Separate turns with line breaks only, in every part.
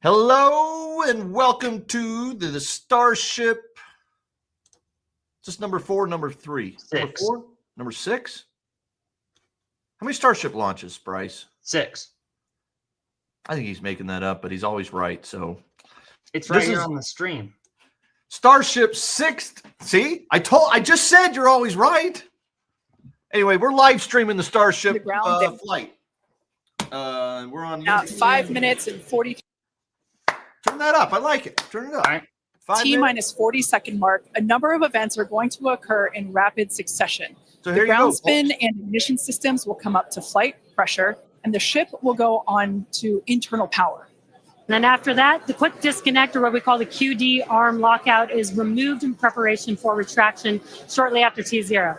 Hello and welcome to the Starship. Is this number 4, number 3?
Six.
Number 4? Number 6? How many Starship launches, Bryce?
6.
I think he's making that up, but he's always right. So
It's right here on the stream.
Starship 6th. See? I just said you're always right. Anyway, we're live streaming the Starship flight. We're on
now 5 minutes and 40.
Turn that up. I like it. Turn it up.
All right.
T-minus 40-second mark. A number of events are going to occur in rapid succession.
So
The
here you go,
ground spin
folks.
and ignition systems will come up to flight pressure, and the ship will go on to internal power.
And then after that, the quick disconnect, or what we call the QD arm lockout, is removed in preparation for retraction shortly after T0.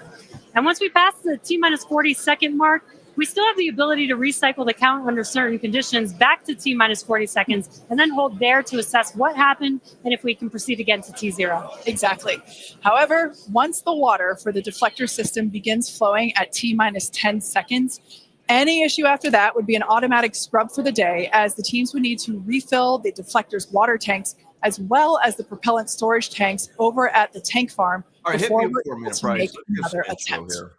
And once we pass the T-minus 40-second mark, we still have the ability to recycle the count under certain conditions back to T-minus 40 seconds, and then hold there to assess what happened and if we can proceed again to T0.
Exactly. However, once the water for the deflector system begins flowing at T-minus 10 seconds, any issue after that would be an automatic scrub for the day, as the teams would need to refill the deflector's water tanks as well as the propellant storage tanks over at the tank farm
All right, hit
before
me
we're
for a
able
minute,
to
Bryce.
make
Here's
another
some intro
attempt.
here.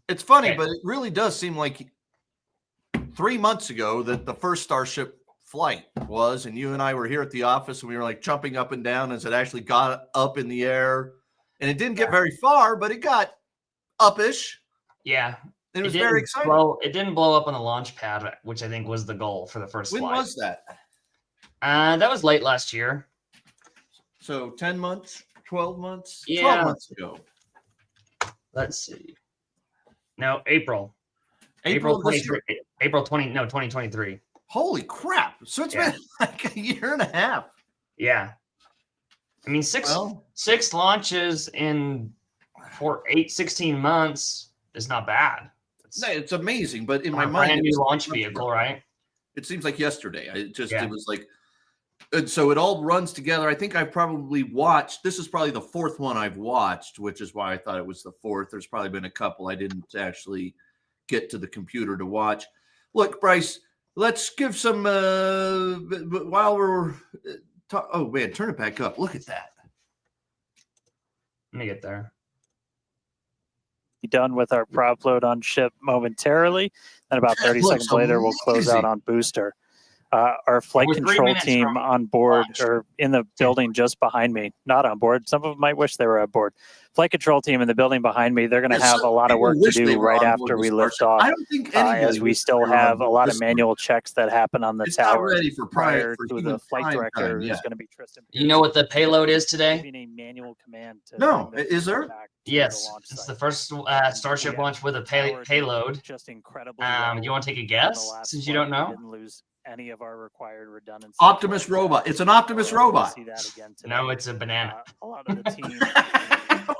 It's funny,
Okay.
but it really does seem like 3 months ago that the first Starship flight was, and you and I were here at the office, and we were like jumping up and down as it actually got up in the air, and it didn't get very far, but it got upish.
Yeah.
It was
didn't
very exciting.
It didn't blow up on the launch pad, which I think was the goal for the first
When
flight.
was that?
That was late last year.
So 10 months, 12 months,
Yeah.
12 months ago.
Let's see. No, April.
April of this year.
April 2023.
Holy crap! So it's been like a year and a half.
Yeah. I mean, six launches in 16 months is not bad.
It's amazing, but in my
A
mind,
brand
it
new
was
launch
3 months
vehicle,
ago.
right?
It seems like yesterday. It
Yeah.
was like, and so it all runs together. I think I probably watched. This is probably the 4th one I've watched, which is why I thought it was the 4th. There's probably been a couple I didn't actually get to the computer to watch. Look, Bryce, let's give some. While we're, oh man, turn it back up. Look at that.
Let me get there.
Be done with our prop load on ship momentarily, and about 30
looks
seconds later we'll close out
amazing.
on booster. Our flight
We're 3
control
minutes
team
from
on board,
launch.
or in the building just behind me, not on board. Some of them might wish they were on board. Flight control team in the building behind me, they're going to
Yeah,
have
some
a lot of
people
work to
wish they
do
were
right
on board
after
with
we lift
Starship.
off,
I don't think anybody
as we
wishes
still
they were on
have a
board
lot
this
of
one.
manual checks that happen on the
It's not
tower
ready for
prior
for
to
human
the flight
prime
director,
time
who's
yet.
going to be Tristan.
You know what the payload is today?
Giving a manual command to
No,
bring the
is there?
back to
Yes.
the launch
It's
site.
the first Starship
Yeah.
launch with a
Tower
payload.
just incredibly
You want to take a
on the
guess
last
since you
flight.
don't
We
know?
didn't lose any of our required redundancy.
Optimus robot. It's an Optimus robot.
See that again today.
No, it's a banana.
A lot of the team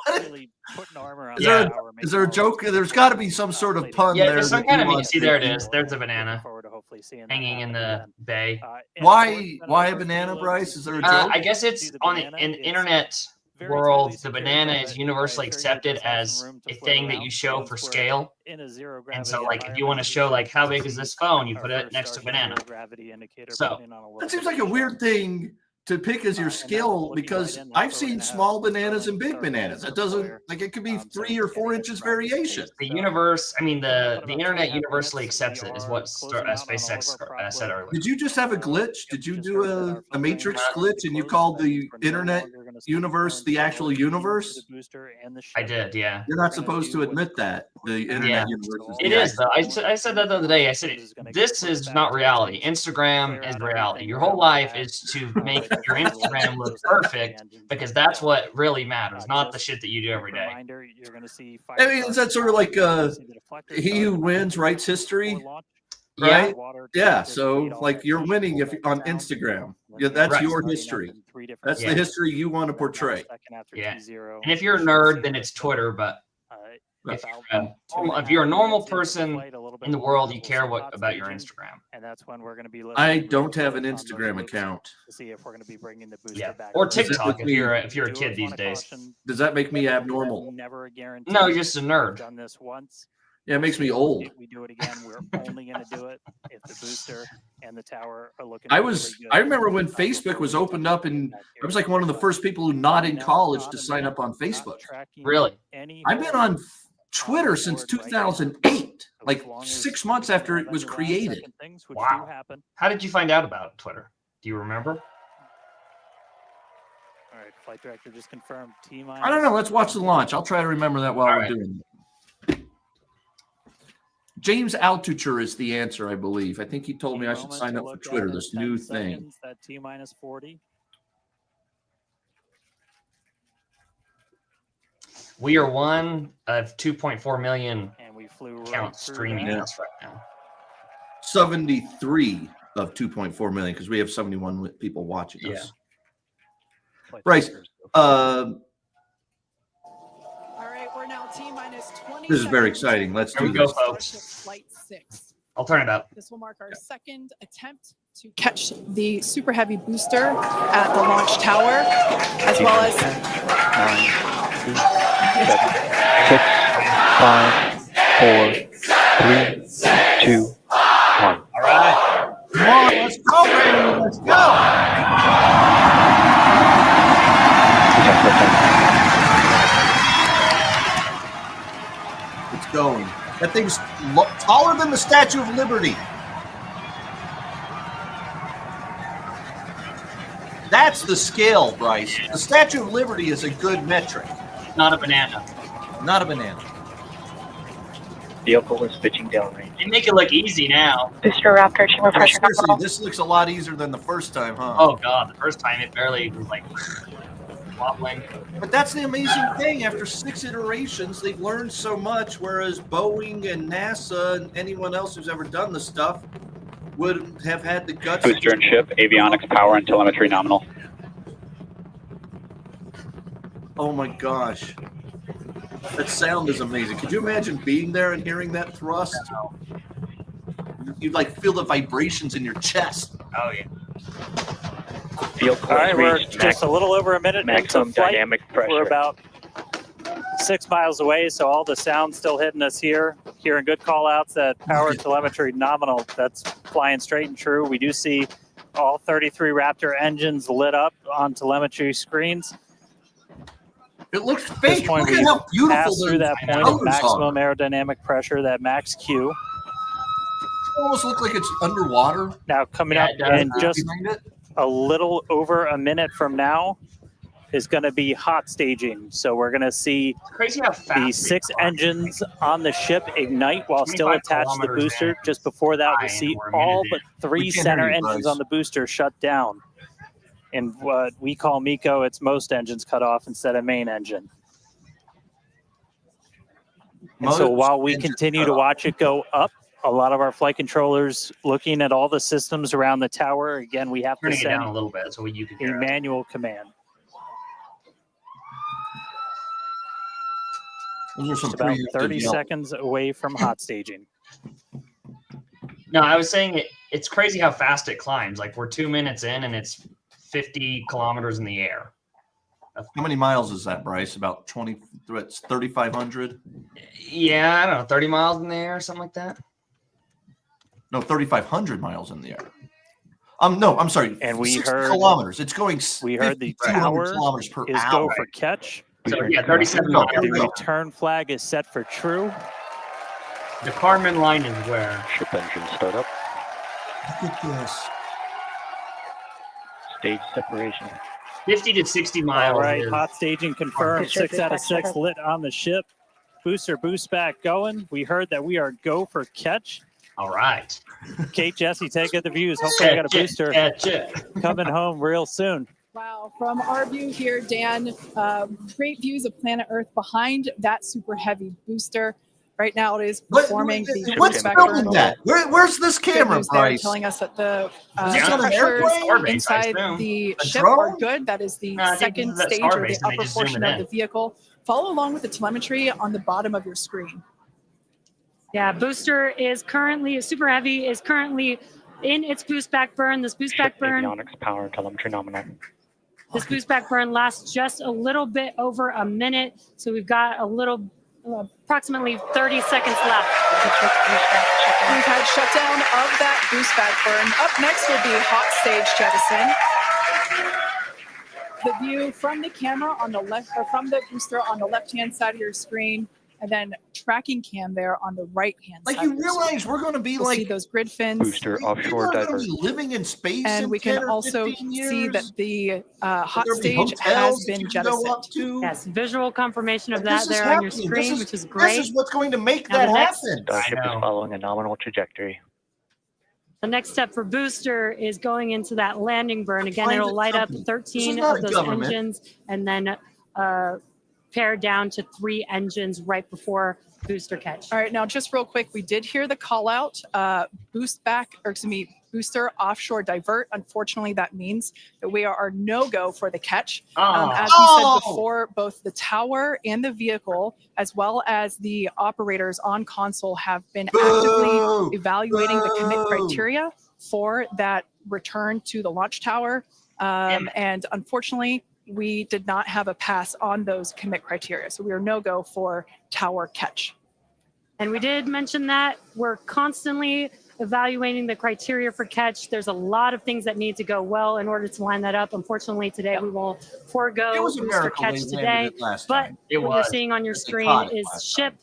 really putting armor on
Is
the
there a-
tower,
Is there a
making all
joke?
these
There's got to be some sort of pun
Yeah,
there.
there's some
that
kind of
Elon
see, there it
did.
is. There's a
Looking
banana
forward to hopefully seeing that
hanging in
happen
the
again.
bay.
And
Why?
of course, been
Why
our
a banana,
first
Bryce? Is there a
payload.
joke?
I guess it's
See the
on
banana?
in
It's
internet
very
world.
tightly
The
secured,
banana
but
is
I
universally
assure you
accepted
just have
as
some room to
a
float
thing that
around
you show
once
for
we're
scale.
in a zero
And
gravity
so, like, if you
environment.
want to show, like, how big is
See
this phone, you
our
put it
first
next to
Starship
banana.
zero gravity indicator
So,
putting on a little
That seems
bit
like
of
a weird
show.
thing to pick as your
And that's
skill
looking
because
right in, that's
I've
where we're
seen
gonna have
small bananas
Starlink
and big
start
bananas. It
rolling
doesn't
deployer.
like it could be
So
3 or 4
getting
inches
into practice
variation.
phase.
The
So
universe, I mean,
we've got
the
about
internet
2.5
universally
minutes.
accepts
We
it, is
are
what
closing out on all of
SpaceX
our prop
said
load.
earlier.
Did you just have a glitch? Did you
Just
do
heard that our
a
filtering
Matrix
is
glitch and you
closed.
called
That means
the
we're no
internet
longer gonna see
universe
foreign
the
power
actual
into
universe?
the booster and the
I
ship.
did, yeah.
You're
We're
not
gonna
supposed
do
to
what's
admit
called
that. The
push
internet
Yeah.
universe
So
is
It
the
is,
actual.
though. I said that the other day. I said, this is not reality. Instagram is reality. Your whole life is to make your Instagram look perfect because that's what really matters, not the shit that you do every day.
Reminder, you're going to see
I mean, is that sort of like he who wins writes history?
Yeah.
Right? Yeah, so like you're winning if on Instagram. Yeah, that's
Right.
your history. That's
Yeah.
the history you want to portray.
Yeah. And if you're a nerd, then it's Twitter. But if you're a normal person in the world, you care about your Instagram.
And that's when we're going to be.
I don't have an Instagram account.
To see if we're going to be bringing the booster
Yeah.
back.
Or
Does that
TikTok
make
if you're a kid these days.
Does that make me abnormal?
Never a guarantee.
No, you're just a nerd.
Done this once.
Yeah, it makes me old.
If we do it again, we're only going to do it if the booster and the tower are looking.
I
really good.
I remember when Facebook was opened up, and I was like one of the first people who not in college to sign up on Facebook.
Really?
I've been on Twitter since 2008, like 6 months after it was created.
Wow. How did you find out about Twitter? Do you remember?
All right, flight director just confirmed.
I don't know. Let's watch the launch. I'll try to remember that while
All
we're
right.
doing it. James Altucher is the answer, I believe. I think he told me I should sign up for Twitter, this new thing.
That T-40.
We are one of 2.4 million
And we flew
count streaming
that.
us right now.
73 of 2.4 million because we have 71 people watching
Yeah.
us. Bryce,
All right, we're now T-minus 20.
this is very exciting. Let's
Here
do
we go,
this.
folks.
Starship Flight 6.
I'll turn it up.
This will mark our second attempt to catch the Super Heavy booster at the launch tower, as well as
9, 8, 7, 6, 5, 4, 3, 2, 1.
All right.
Come on, let's go, Brandon. Let's go. It's going. That thing's taller than the Statue of Liberty. That's the scale, Bryce. The Statue of Liberty is a good metric,
Not a banana.
not a banana.
Vehicle is pitching downrange.
They make it look easy now.
Booster Raptor, chamber
Yeah,
pressure
seriously,
control.
this looks a lot easier than the first time, huh?
Oh god, the first time it barely was like wobbling.
But that's the amazing thing. After 6 iterations, they've learned so much, whereas Boeing and NASA and anyone else who's ever done this stuff would have had the guts.
Booster and ship, avionics, power, and telemetry nominal.
Oh my gosh. That sound is amazing. Could you imagine being there and hearing that thrust? You'd like feel the vibrations in your chest.
Oh yeah.
Field
All right, we're
reached
just a little over a minute into
maximum
flight.
dynamic pressure.
We're about 6 miles away, so all the sound's still hitting us here. Hearing good call outs that power telemetry nominal. That's flying straight and true. We do see all 33 Raptor engines lit up on telemetry screens.
It looks
At this
fake.
point,
Look at
we
how beautiful
passed through that point of
colors
maximum
are.
aerodynamic pressure, that max Q.
It almost look like it's underwater.
Now coming
Yeah,
up
it does.
in just
behind it.
a little over a minute from now is going to be hot staging. So we're going to see
It's crazy how fast
the
they
6
fly.
engines on the ship ignite while still
25
attached to the
kilometers
booster.
in.
Just before that,
Flying,
we'll see
we're a minute
all
in.
but 3
We can't
center
hear you,
engines
Bryce.
on the booster shut down. And what we call MECO, it's most engines cut off instead of main engine. And so
Most
while we
engines
continue
cut
to
off.
watch it go up, a lot of our flight controllers looking at all the systems around the tower. Again, we have to
Turning it down a
send
little bit so you can
a
hear it.
manual command.
Those are some
It's about
pretty
30
good yelp.
seconds away from hot staging.
No, I was saying it's crazy how fast it climbs. Like we're 2 minutes in and it's 50 kilometers in the air.
How many miles is that, Bryce? About 20. It's 3,500.
Yeah, I don't know, 30 miles in the air or something like that.
No, 3,500 miles in the air. No, I'm sorry.
And we
60
heard-
kilometers. It's going.
we heard the
5,200
tower
kilometers per
Is
hour.
go for catch.
So yeah, 37
No,
miles.
here we
The
go.
return flag is set for true.
The Carmen line is where?
Ship engine startup.
Look at this.
Stage separation.
50 to 60 miles.
All right,
is-
hot staging confirmed.
Booster
6 out of
boost back
6 lit on the ship. Booster boost back going. We heard that we are go for catch.
All right.
Kate, Jesse, take it the views. Hopefully, I got a booster
Catch it.
coming home real soon.
Wow, from our view here, Dan, great views of planet Earth behind that Super Heavy booster. Right now, it is performing the
What's
boost back
filming
burn.
that? Where's this
Good
camera,
news there,
Bryce?
telling us that the
Is it on an
pressures
airplane?
inside
I assume.
the
A
ship
drone?
are good. That is the
No, I think
second
this is at
stage or the
Starbase, and they
upper
just zoom
portion
it
of
in.
the vehicle. Follow along with the telemetry on the bottom of your screen.
Yeah, booster is currently, Super Heavy is currently in its boost back burn. This boost back
Ship
burn,
avionics, power, and telemetry nominal.
this boost back burn lasts just a little bit over a minute. So we've got a little approximately 30 seconds left.
We've had shutdown of that boost back burn. Up next will be hot stage jettison. The view from the camera on the left, or from the booster on the left-hand side of your screen, and then tracking cam there on the right-hand side.
Like, you realize we're going to be
see
like
those grid fins.
Booster
people
offshore
are going to
divert.
be living in space,
And
in
we
10
can
or
also
15
see
years?
that the hot
There'll be
stage
hotels
has
that
been
you can go up
jettisoned.
to.
Yes, visual confirmation of
Like,
that
this is
there on your
happening.
screen,
This
which is great.
This is what's going to make
Now
that
the next-
happen.
Starship
I
is
know.
following a nominal trajectory.
The next step for booster is going into that landing burn. Again,
Private
it'll light up
company. This
13
is not
of
a
those
government.
engines and then pare down to 3 engines right before booster catch.
All right, now just real quick, we did hear the call out, booster offshore divert. Unfortunately, that means that we are no-go for the catch. As we said before, both the tower and the vehicle, as well as the operators on console, have been actively evaluating the commit criteria for that return to the launch tower. And unfortunately, we did not have a pass on those commit criteria. So we are no-go for tower catch.
And we did mention that we're constantly evaluating the criteria for catch. There's a lot of things that need to go well in order to line that up. Unfortunately, today we will forego
It was a
booster
miracle
catch
they
today.
landed it last
But
time.
It
what you're
was.
seeing on your
They
screen
caught it
is
last
ship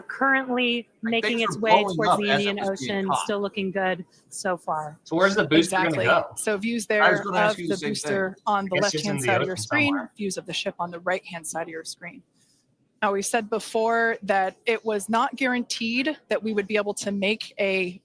currently making
things
its
were
way
blowing
towards
up
the
as it
Indian
was being
Ocean,
caught.
still looking good so far.
So where's the booster
Exactly.
going to go?
So views
I
there
was
of
gonna ask you the
the
same
booster on the
I guess it's
left-hand
in the
side of your
ocean
screen,
somewhere.
views of the ship on the right-hand side of your screen. Now, we said before that it was not guaranteed that we would be able to make a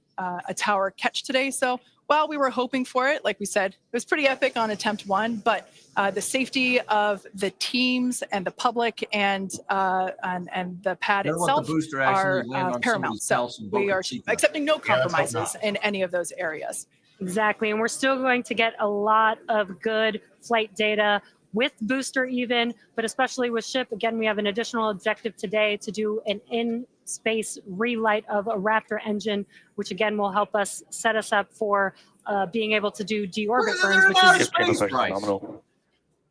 tower catch today. So while we were hoping for it, like we said, it was pretty epic on attempt 1, but the safety of the teams and the public and the pad
I don't want
itself
the booster
are
actually land on
paramount.
somebody's
So
house in
we
Boca
are
Chica.
accepting no
Yeah, let's hope
compromises
not.
in any of those areas.
Exactly. And we're still going to get a lot of good flight data with booster even, but especially with ship. Again, we have an additional objective today to do an in-space relight of a Raptor engine, which again will help us set us up for being able to do deorbit burns, which
Wow,
is,
Ship channel
Space
pressure
price.
nominal.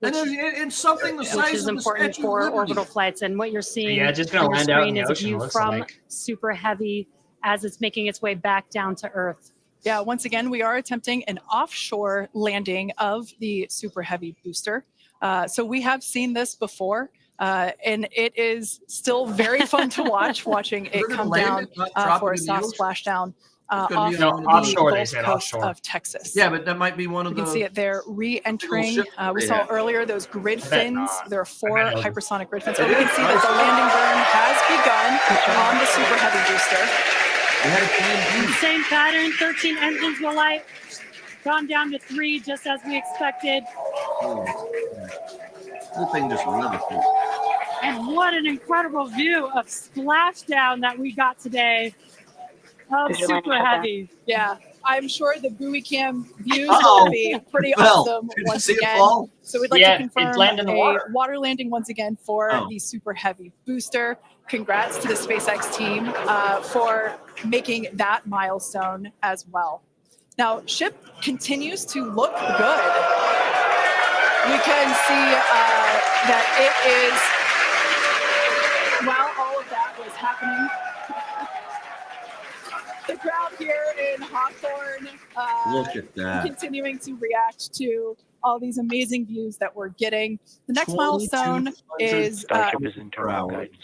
And it's something the
which
size
is
of the
important
Statue of
for
Liberty.
orbital flights. And what you're seeing
Yeah, just gonna
on your
land out in
screen
the
is a
ocean,
view
looks
from
like.
Super Heavy as it's making its way back down to Earth.
Yeah, once again, we are attempting an offshore landing of the Super Heavy booster. So we have seen this before, and it is still very fun to watch, watching it
We're gonna
come
land
down
it, not drop
for
it
a
in the
soft
ocean?
splashdown
It's gonna
off
be
the
on
offshore, they
Gulf
said
Coast
offshore.
of Texas.
Yeah, but that might be one of
You
the.
can see it there re-entering.
ships that
We
they
saw
have.
earlier those grid
I bet
fins.
not.
There are 4
bet it'll-
hypersonic grid fins. So
It
we can
is
see that the
nice.
landing burn has begun on the Super Heavy booster.
We had a plan B.
Same pattern, 13 engines will light, gone down to 3 just as we expected.
The thing just levitate.
And what an incredible view of splashdown that we got today of Super Heavy.
Yeah, I'm sure the buoy cam views
Uh-oh.
will be pretty
Well,
awesome
did you
once
see it
again.
fall?
So we'd like
Yeah,
to
it's
confirm
landed in the
a
water.
landing once again for
Oh.
the Super Heavy booster. Congrats to the SpaceX team for making that milestone as well. Now, ship continues to look good. We can see that it is, while all of that was happening, the crowd here in Hawthorne
Look at that.
continuing to react to all these amazing views that we're getting. The next
22
milestone is
Starship is in terminal
hours.
guidance.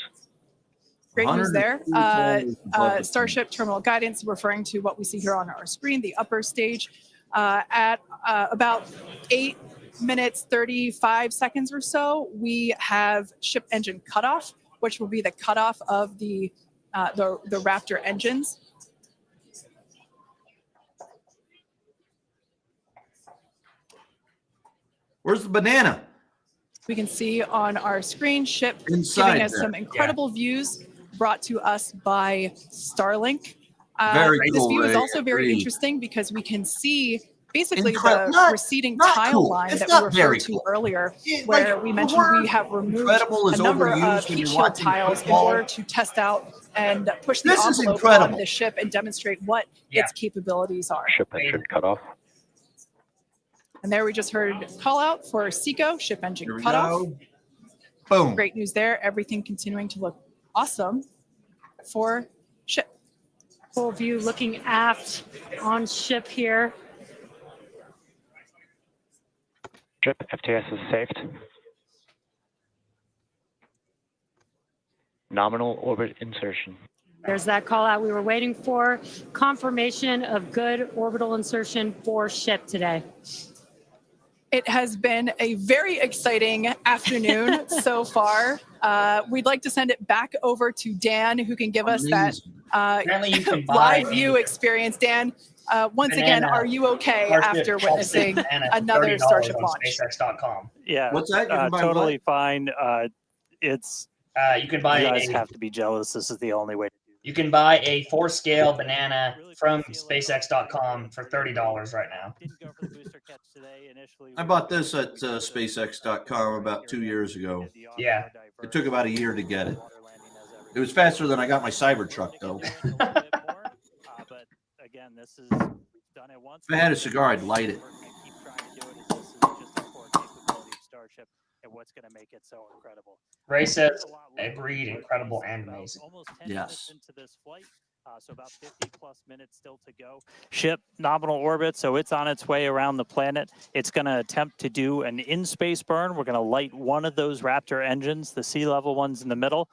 great news there.
102 kilometers above the
Starship terminal guidance, referring to what we see here on our screen, the upper stage, at about 8 minutes 35 seconds or so, we have ship engine cutoff, which will be the cutoff of the Raptor engines.
Where's the banana?
We can see on our screen ship
Inside
giving us
there.
some incredible views brought to us by Starlink.
Very
this
cool,
view is
Ray.
also very
Agreed.
interesting because we can see basically
Incredible.
the
Not-
receding
not
tile
cool.
line
It's
that
not
we
very
referred to
cool.
earlier,
It-
where
like,
we
the
mentioned
word
we have removed
incredible is
a number
overused
of
when
heat
you're
shield
watching
tiles in
football.
order to test out and push the
This is
envelope
incredible.
on the ship and demonstrate what
Yeah.
its capabilities are.
Ship engine cutoff.
And there we just heard call out for SECO, ship engine
Here we
cutoff.
go. Boom.
Great news there. Everything continuing to look awesome for ship.
Full view looking aft on ship here.
Ship FTS is saved. Nominal orbit insertion.
There's that call out we were waiting for. Confirmation of good orbital insertion for ship today.
It has been a very exciting afternoon so far. We'd like to send it back over to Dan, who can give us that
Apparently you can buy
live view experience. Dan, once again, are you okay after witnessing another Starship launch?
SpaceX.com.
Yeah.
What's that? You can buy
Totally
what?
fine. It's
You can buy
you guys
a,
have to be jealous. This is the only way to do
you can buy a 4-scale banana from SpaceX.com for $30 right now.
Didn't go for the booster catch today. Initially,
I bought this at SpaceX.com about 2 years ago.
Yeah.
It took about a year to get it. It was faster than I got my Cybertruck, though.
But again, this is done it once.
If I had a cigar, I'd light it.
Keep trying to do it. This is just a core capability of Starship and what's going to make it so incredible.
Ray says, agreed, incredible and amazing.
Almost 10
Yes.
minutes into this flight, so about 50 plus minutes still to go. Ship nominal orbit, so it's on its way around the planet. It's going to attempt to do an in-space burn. We're going to light one of those Raptor engines, the sea level ones in the middle,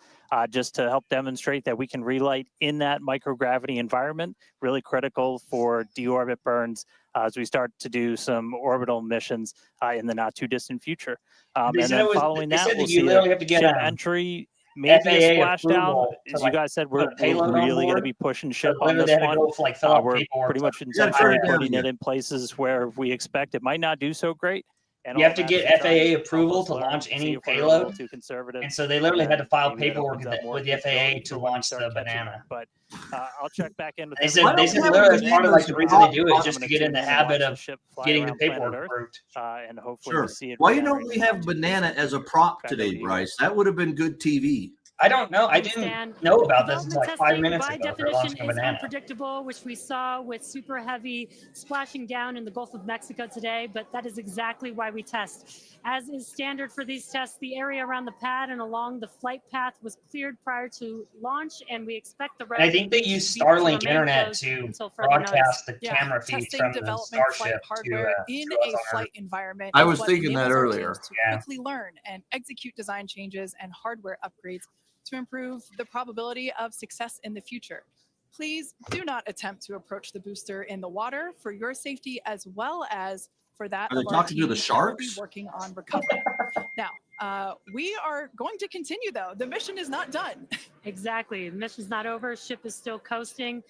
just to help demonstrate that we can relight in that microgravity environment. Really critical for deorbit burns as we start to do some orbital missions in the not too distant future. And then following that, we'll see
literally have to get
ship entry, maybe a splashdown. As you guys said, we're really going to be pushing ship on this one. We're pretty much intentionally putting it in places where we expect it might not do so great. And
you have to get FAA approval to launch any payload. And so they literally had to file paperwork with the FAA to launch the banana.
But I'll check back in with
They said literally that's part of like the reason they do it is just to get in the habit of getting the paperwork approved.
And hopefully
Sure.
see it.
Why don't we have banana as a prop today, Bryce? That would have been good TV.
I don't know. I didn't know about this until like 5 minutes
by
ago. They're
definition
launching a
is
banana.
unpredictable, which we saw with super heavy splashing down in the Gulf of Mexico today, but that is exactly why we test. As is standard for these tests, the area around the pad and along the flight path was cleared prior to launch, and we expect the rest.
And I think they use Starlink internet to broadcast the camera feeds from the Starship
hardware
to
in
us
a
on
flight
Earth.
environment.
I
is
was
what
thinking that
enables our
earlier.
teams to
Yeah.
quickly learn and execute design changes and hardware upgrades to improve the probability of success in the future. Please do not attempt to approach the booster in the water for your safety as well as for that
Are they
of our
talking to the
teams that will be
sharks?
working on recovery. Now, we are going to continue though. The mission is not done.
Exactly. The mission's not over. Ship is still coasting,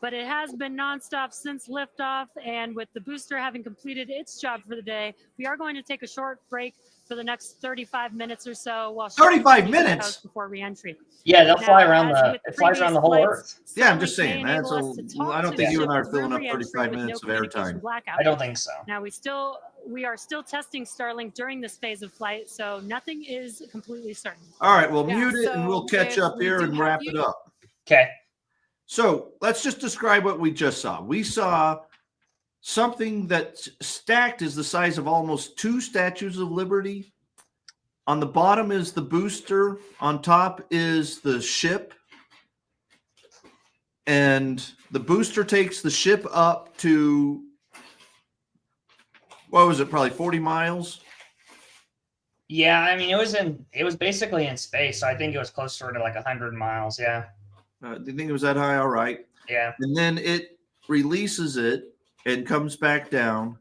but it has been nonstop since liftoff. And with the booster having completed its job for the day, we are going to take a short break for the next 35 minutes or so. While
35 minutes
before reentry.
Yeah, they'll fly
Now,
around
as with
it flies around the whole
previous
Earth.
Yeah, I'm just
Starlink
saying.
may
That's
enable us to talk
I don't
to
think
the
you and I are
ship
filling up
through
35
reentry with
minutes
no
of
communication
airtime.
blackout.
I don't think so.
Now we are still testing Starlink during this phase of flight, so nothing is completely certain.
All right, well,
Yeah,
mute it and
so
we'll catch
if
up
we
here
do
and
have
wrap
you-
it up.
Okay.
So let's just describe what we just saw. We saw something that's stacked is the size of almost 2 statues of Liberty. On the bottom is the booster. On top is the ship. And the booster takes the ship up to, what was it, probably 40 miles?
Yeah, I mean it was basically in space, so I think it was closer to like 100 miles. Yeah.
Do you think it was that high? All right.
Yeah.
And then it releases it and comes back down.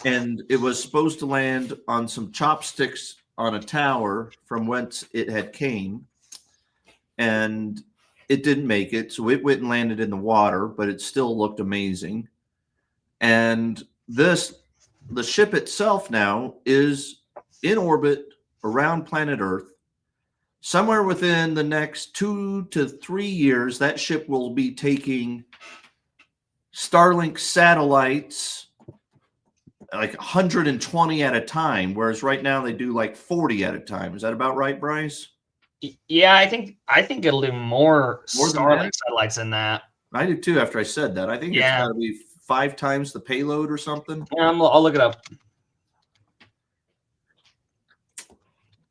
And it was supposed to land on some chopsticks on a tower from whence it had came. And it didn't make it. So it went and landed in the water, but it still looked amazing. And the ship itself now is in orbit around planet Earth. Somewhere within the next 2 to 3 years, that ship will be taking Starlink satellites, like 120 at a time, whereas right now they do like 40 at a time. Is that about right, Bryce?
Yeah, I think it'll do more
More than
Starlink
that?
satellites than that.
I do too after I said that. I think it's got to be 5 times the payload or something.
Yeah, I'll look it up.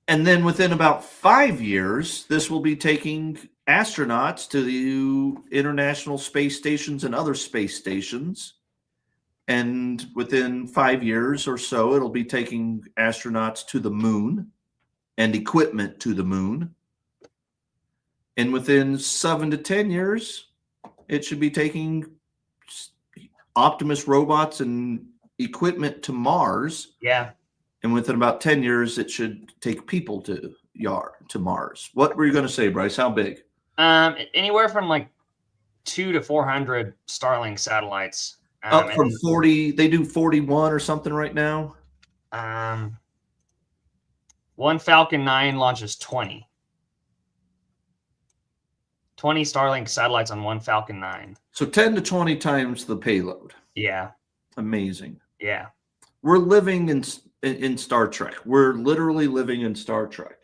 And then within about 5 years, this will be taking astronauts to the international space stations and other space stations. And within 5 years or so, it'll be taking astronauts to the moon and equipment to the moon. And within 7 to 10 years, it should be taking Optimus robots and equipment to Mars.
Yeah.
And within about 10 years, it should take people to Mars. What were you going to say, Bryce? How big?
Anywhere from like 200 to 400 Starlink satellites.
Up from 40. They do 41 or something right now.
One Falcon 9 launches 20. 20 Starlink satellites on one Falcon 9.
So 10 to 20 times the payload.
Yeah.
Amazing.
Yeah.
We're living in Star Trek. We're literally living in Star Trek.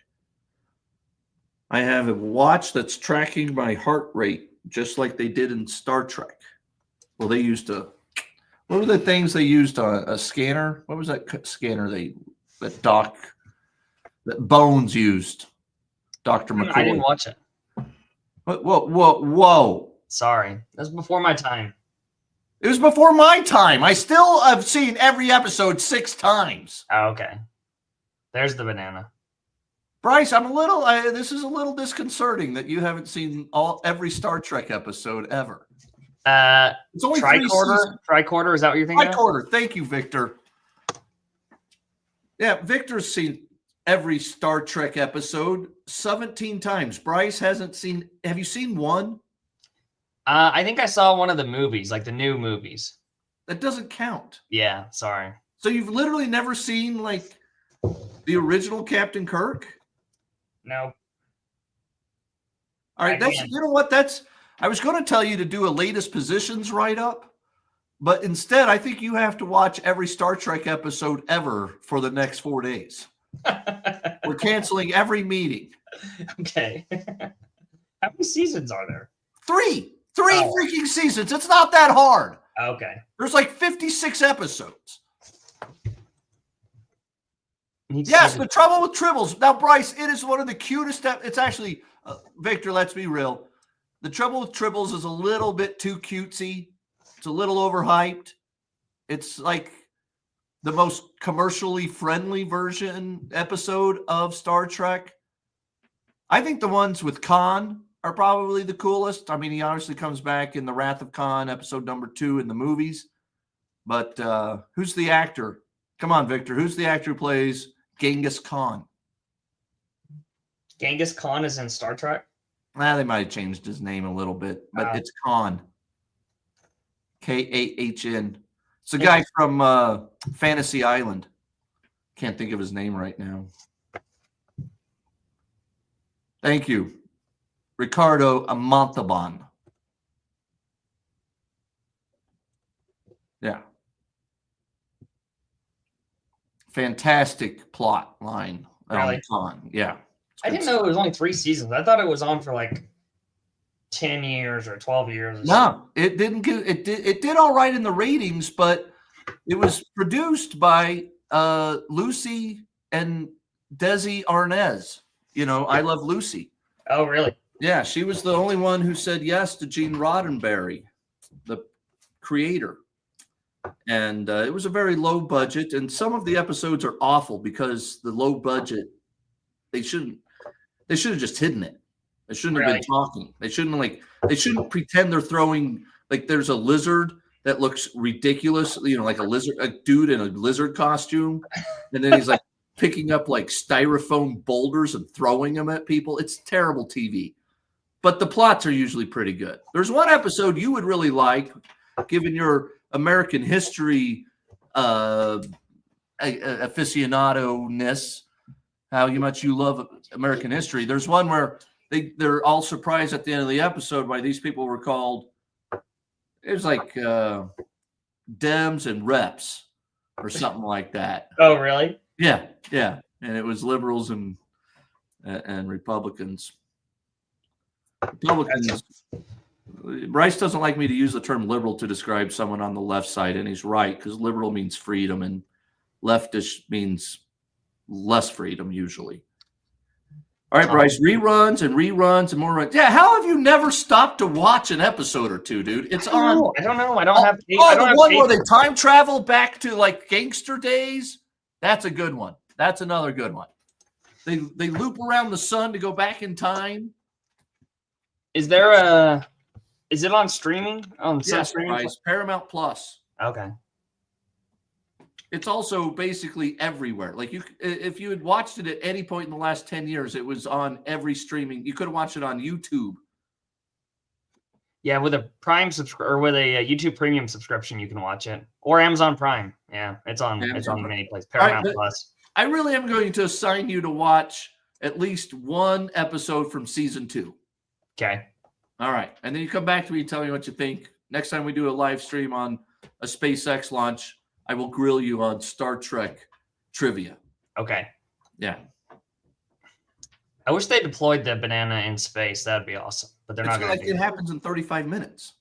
I have a watch that's tracking my heart rate just like they did in Star Trek. Well, they used what were the things they used on a scanner? What was that scanner that Bones used? Dr. McCoy.
I didn't watch it.
Whoa.
Sorry. That's before my time.
It was before my time. I still have seen every episode 6 times.
Oh, okay. There's the banana.
Bryce, this is a little disconcerting that you haven't seen every Star Trek episode ever. It's only
Tricorder, is that what you're thinking?
Tricorder. Thank you, Victor. Yeah, Victor's seen every Star Trek episode 17 times. Bryce hasn't seen. Have you seen one?
I think I saw one of the movies, like the new movies.
That doesn't count.
Yeah, sorry.
So you've literally never seen like the original Captain Kirk?
No.
All right, you know what? I was going to tell you to do a latest positions write-up, but instead I think you have to watch every Star Trek episode ever for the next 4 days. We're canceling every meeting.
Okay. How many seasons are there?
3 freaking seasons. It's not that hard.
Okay.
There's like 56 episodes.
Yes,
The Trouble with Tribbles. Now, Bryce, it is one of the cutest. It's actually, Victor, let's be real. The Trouble with Tribbles is a little bit too cutesy. It's a little overhyped. It's like the most commercially friendly episode of Star Trek. I think the ones with Khan are probably the coolest. I mean, he obviously comes back in The Wrath of Khan, episode number 2 in the movies. But who's the actor? Come on, Victor. Who's the actor who plays Genghis Khan?
Genghis Khan is in Star Trek?
They might have changed his name a little bit, but it's Khan. K-A-H-N. It's a guy from Fantasy Island. Can't think of his name right now. Thank you. Ricardo Montalban. Yeah. Fantastic plot line.
Really?
Khan. Yeah.
I didn't know it was only 3 seasons. I thought it was on for like 10 years or 12 years.
No, it didn't get it did all right in the ratings, but it was produced by Lucy and Desi Arnaz. You know, I Love Lucy.
Oh, really?
Yeah, she was the only one who said yes to Gene Roddenberry, the creator. And it was a very low budget, and some of the episodes are awful because the low budget. They should have just hidden it. They shouldn't have been talking. They shouldn't pretend they're throwing, like there's a lizard that looks ridiculous, you know, like a dude in a lizard costume, and then he's like picking up like styrofoam boulders and throwing them at people. It's terrible TV. But the plots are usually pretty good. There's one episode you would really like, given your American history aficionado-ness, how much you love American history. There's one where they're all surprised at the end of the episode why these people were called, it was like Dems and Reps or something like that.
Oh, really?
Yeah. And it was liberals and Republicans. Bryce doesn't like me to use the term liberal to describe someone on the left side, and he's right, because liberal means freedom and leftish means less freedom usually. All right, Bryce, reruns and reruns and more runs. Yeah, how have you never stopped to watch an episode or two, dude? It's on.
I don't know. I don't have.
Oh, the one where they time travel back to like gangster days. That's a good one. That's another good one. They loop around the sun to go back in time.
Is there a? Is it on streaming?
Yes,
streaming?
Bryce, Paramount Plus.
Okay.
It's also basically everywhere. Like if you had watched it at any point in the last 10 years, it was on every streaming. You could have watched it on YouTube.
Yeah, with a Prime or with a YouTube Premium subscription, you can watch it, or Amazon Prime. Yeah, it's on many places. Paramount Plus.
I really am going to assign you to watch at least one episode from season 2.
Okay.
All right, and then you come back to me and tell me what you think. Next time we do a live stream on a SpaceX launch, I will grill you on Star Trek trivia.
Okay.
Yeah.
I wish they deployed the banana in space. That'd be awesome. But they're not going to do it.
It happens in 35 minutes.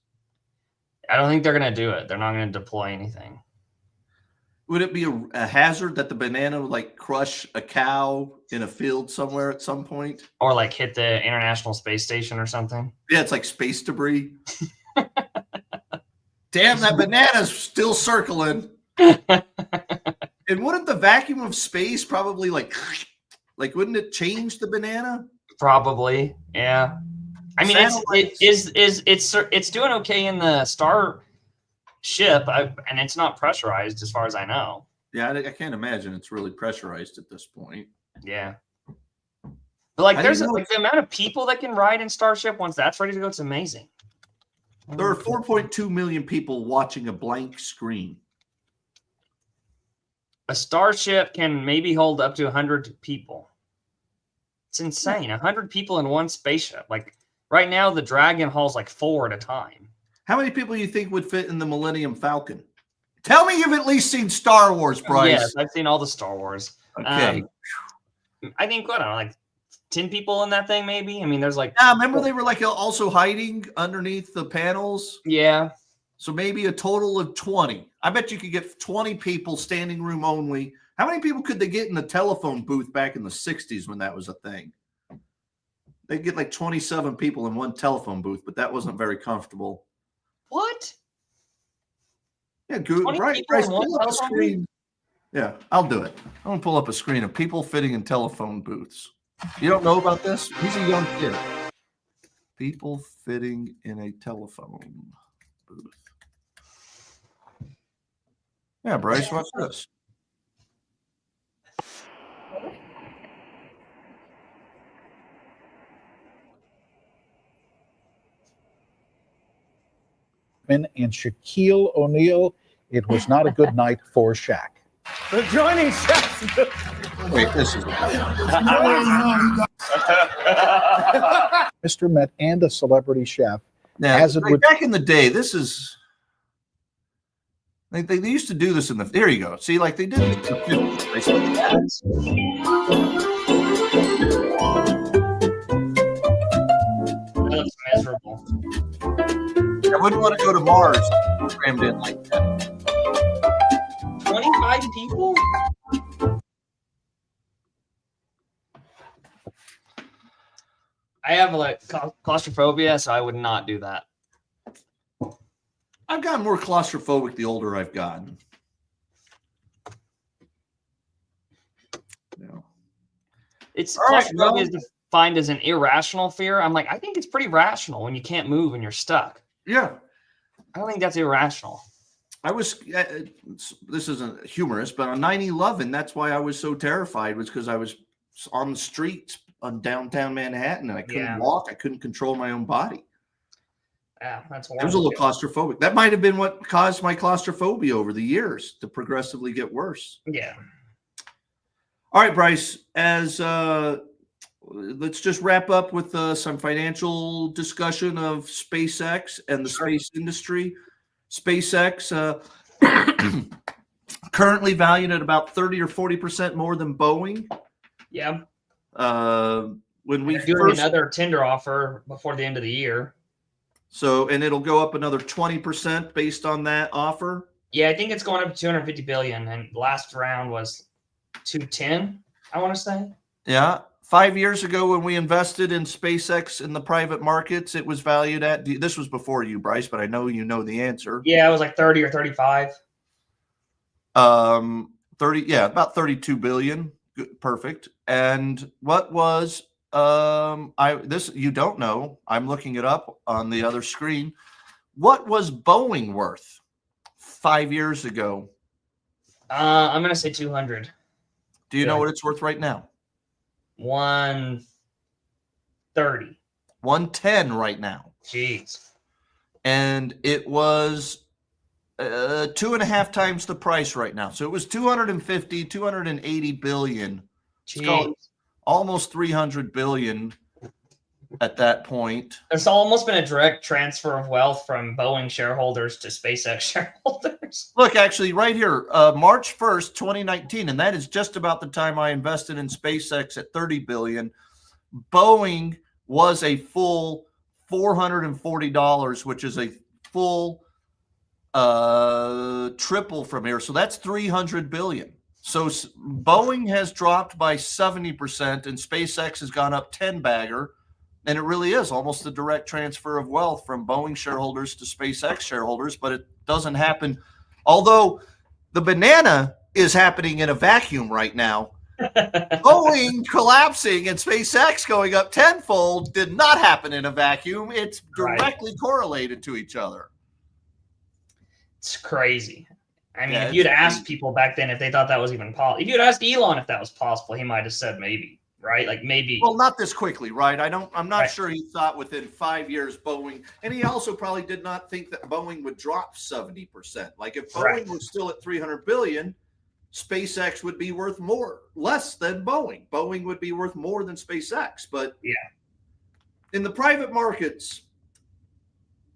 I don't think they're going to do it. They're not going to deploy anything.
Would it be a hazard that the banana would like crush a cow in a field somewhere at some point?
Or like hit the International Space Station or something?
Yeah, it's like space debris. Damn, that banana's still circling. And wouldn't the vacuum of space probably like wouldn't it change the banana?
Probably, yeah. I mean, it's doing okay in the Starship, and it's not pressurized as far as I know.
Yeah, I can't imagine it's really pressurized at this point.
Yeah, but like, there's like the amount of people that can ride in Starship once that's ready to go. It's amazing.
There are 4.2 million people watching a blank screen.
A Starship can maybe hold up to 100 people. It's insane. 100 people in one spaceship. Like right now, the Dragon hauls like 4 at a time.
How many people do you think would fit in the Millennium Falcon? Tell me you've at least seen Star Wars, Bryce.
Yes, I've seen all the Star Wars.
Okay.
I think, I don't know, like 10 people in that thing, maybe? I mean, there's like...
Yeah, remember they were like also hiding underneath the panels?
Yeah.
So maybe a total of 20. I bet you could get 20 people, standing room only. How many people could they get in the telephone booth back in the 60s when that was a thing? They'd get like 27 people in one telephone booth, but that wasn't very comfortable.
What?
Yeah, good. Bryce, pull up a screen. Yeah, I'll do it. I'm going to pull up a screen of people fitting in telephone booths. You don't know about this? He's a young kid. People fitting in a telephone booth. Yeah, Bryce, watch this.
And Shaquille O'Neal, it was not a good night for Shaq.
The joining Shaq.
Wait, this is
Mr. Met and a celebrity chef.
now,
as it
like
would
back in the day. This is they used to do this in the. There you go. See, like they did it in the 50s.
That looks miserable.
I wouldn't want to go to Mars crammed in like that.
25 people? I have like claustrophobia, so I would not do that.
I've gotten more claustrophobic the older I've gotten. Yeah.
It's
All right,
claustrophobia is defined as an irrational fear. I'm like, I think it's pretty rational when you can't move and you're stuck.
Yeah.
I don't think that's irrational.
I was, this isn't humorous, but on 9/11, that's why I was so terrified, was because I was on the streets on downtown Manhattan and I couldn't walk. I couldn't control my own body.
Yeah, that's
I was a little claustrophobic. That might have been what caused my claustrophobia over the years to progressively get worse.
Yeah.
All right, Bryce, let's just wrap up with some financial discussion of SpaceX and the space industry. SpaceX currently valued at about 30 or 40% more than Boeing.
Yeah.
When we
doing another tender offer before the end of the year.
So, and it'll go up another 20% based on that offer.
Yeah, I think it's going up to 250 billion, and last round was 210. I want to say.
Yeah. 5 years ago when we invested in SpaceX in the private markets, it was valued at, this was before you, Bryce, but I know you know the answer.
Yeah, it was like 30 or 35.
30, yeah, about 32 billion. Good, perfect. And what was this you don't know. I'm looking it up on the other screen. What was Boeing worth 5 years ago?
I'm gonna say 200.
Do you know what it's worth right now?
130.
110 right now.
Jeez.
And it was 2.5 times the price right now. So it was 250, 280 billion.
Jeez.
Almost 300 billion at that point.
There's almost been a direct transfer of wealth from Boeing shareholders to SpaceX shareholders.
Look, actually, right here, March 1st, 2019, and that is just about the time I invested in SpaceX at 30 billion. Boeing was a full $440, which is a full triple from here. So that's 300 billion. So Boeing has dropped by 70% and SpaceX has gone up 10 bagger. And it really is almost a direct transfer of wealth from Boeing shareholders to SpaceX shareholders, but it doesn't happen. Although the banana is happening in a vacuum right now. Boeing collapsing and SpaceX going up tenfold did not happen in a vacuum. It's directly correlated to each other.
It's crazy. I mean,
Yeah,
if you'd asked people back then if they thought that was even possible, if you'd asked Elon if that was possible, he might have said maybe, right? Like maybe.
Well, not this quickly, right? I'm not sure he thought within 5 years Boeing, and he also probably did not think that Boeing would drop 70%. Like if Boeing was still at 300 billion, SpaceX would be worth less than Boeing. Boeing would be worth more than SpaceX. But in the private markets,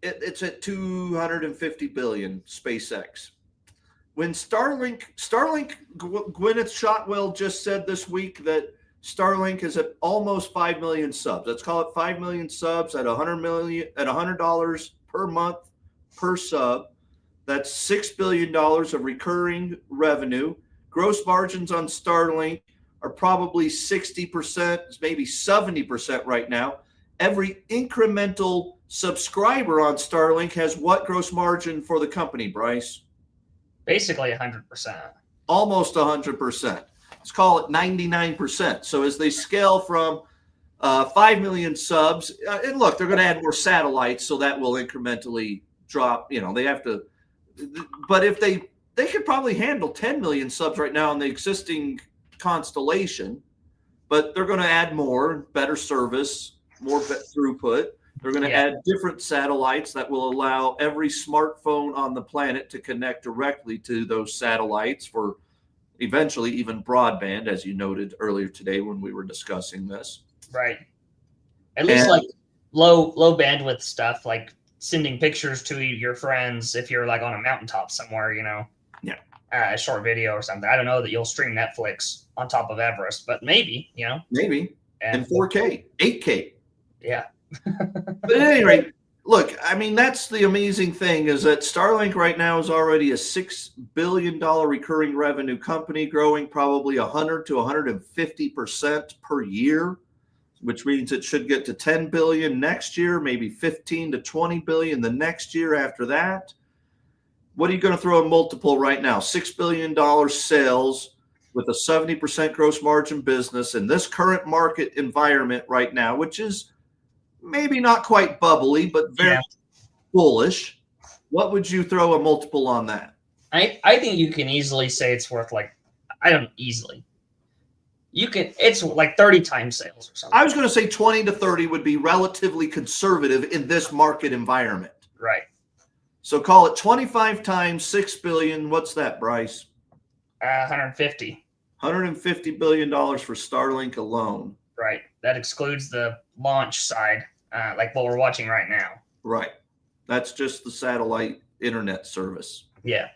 it's at 250 billion, SpaceX. When Starlink, Gwyneth Shotwell just said this week that Starlink is at almost 5 million subs. Let's call it 5 million subs at $100 per month per sub. That's $6 billion of recurring revenue. Gross margins on Starlink are probably 60%, maybe 70% right now. Every incremental subscriber on Starlink has what gross margin for the company, Bryce?
Basically 100%.
Almost 100%. Let's call it 99%. So as they scale from 5 million subs, and look, they're going to add more satellites, so that will incrementally drop. You know, they have to, but if they could probably handle 10 million subs right now on the existing constellation, but they're going to add more, better service, more throughput. They're going to add different satellites that will allow every smartphone on the planet to connect directly to those satellites for eventually even broadband, as you noted earlier today when we were discussing this.
Right. At least like low bandwidth stuff, like sending pictures to your friends if you're like on a mountaintop somewhere, you know.
Yeah.
A short video or something. I don't know that you'll stream Netflix on top of Everest, but maybe, you know.
Maybe. And 4K, 8K.
Yeah.
But at any rate, look, I mean, that's the amazing thing is that Starlink right now is already a $6 billion recurring revenue company, growing probably 100 to 150% per year, which means it should get to 10 billion next year, maybe 15 to 20 billion the next year after that. What are you going to throw a multiple right now? $6 billion sales with a 70% gross margin business in this current market environment right now, which is maybe not quite bubbly, but very bullish. What would you throw a multiple on that?
I think you can easily say it's worth like, it's like 30 times sales or something.
I was going to say 20 to 30 would be relatively conservative in this market environment.
Right.
So call it 25 times 6 billion. What's that, Bryce?
150.
$150 billion for Starlink alone.
Right. That excludes the launch side, like what we're watching right now.
Right. That's just the satellite internet service.
Yeah.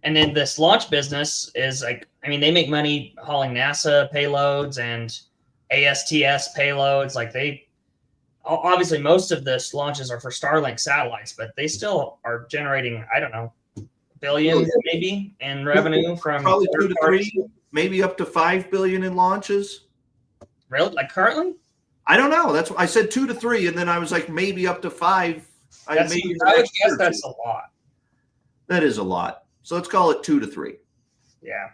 And then this launch business is like, I mean, they make money hauling NASA payloads and ASTS payloads. Like obviously most of this launches are for Starlink satellites, but they still are generating, I don't know, billions maybe in revenue from
probably 2 to 3, maybe up to 5 billion in launches.
Really? Like currently?
I don't know. That's what I said, 2 to 3, and then I was like maybe up to 5.
I would guess that's a lot.
That is a lot. So let's call it 2 to 3.
Yeah.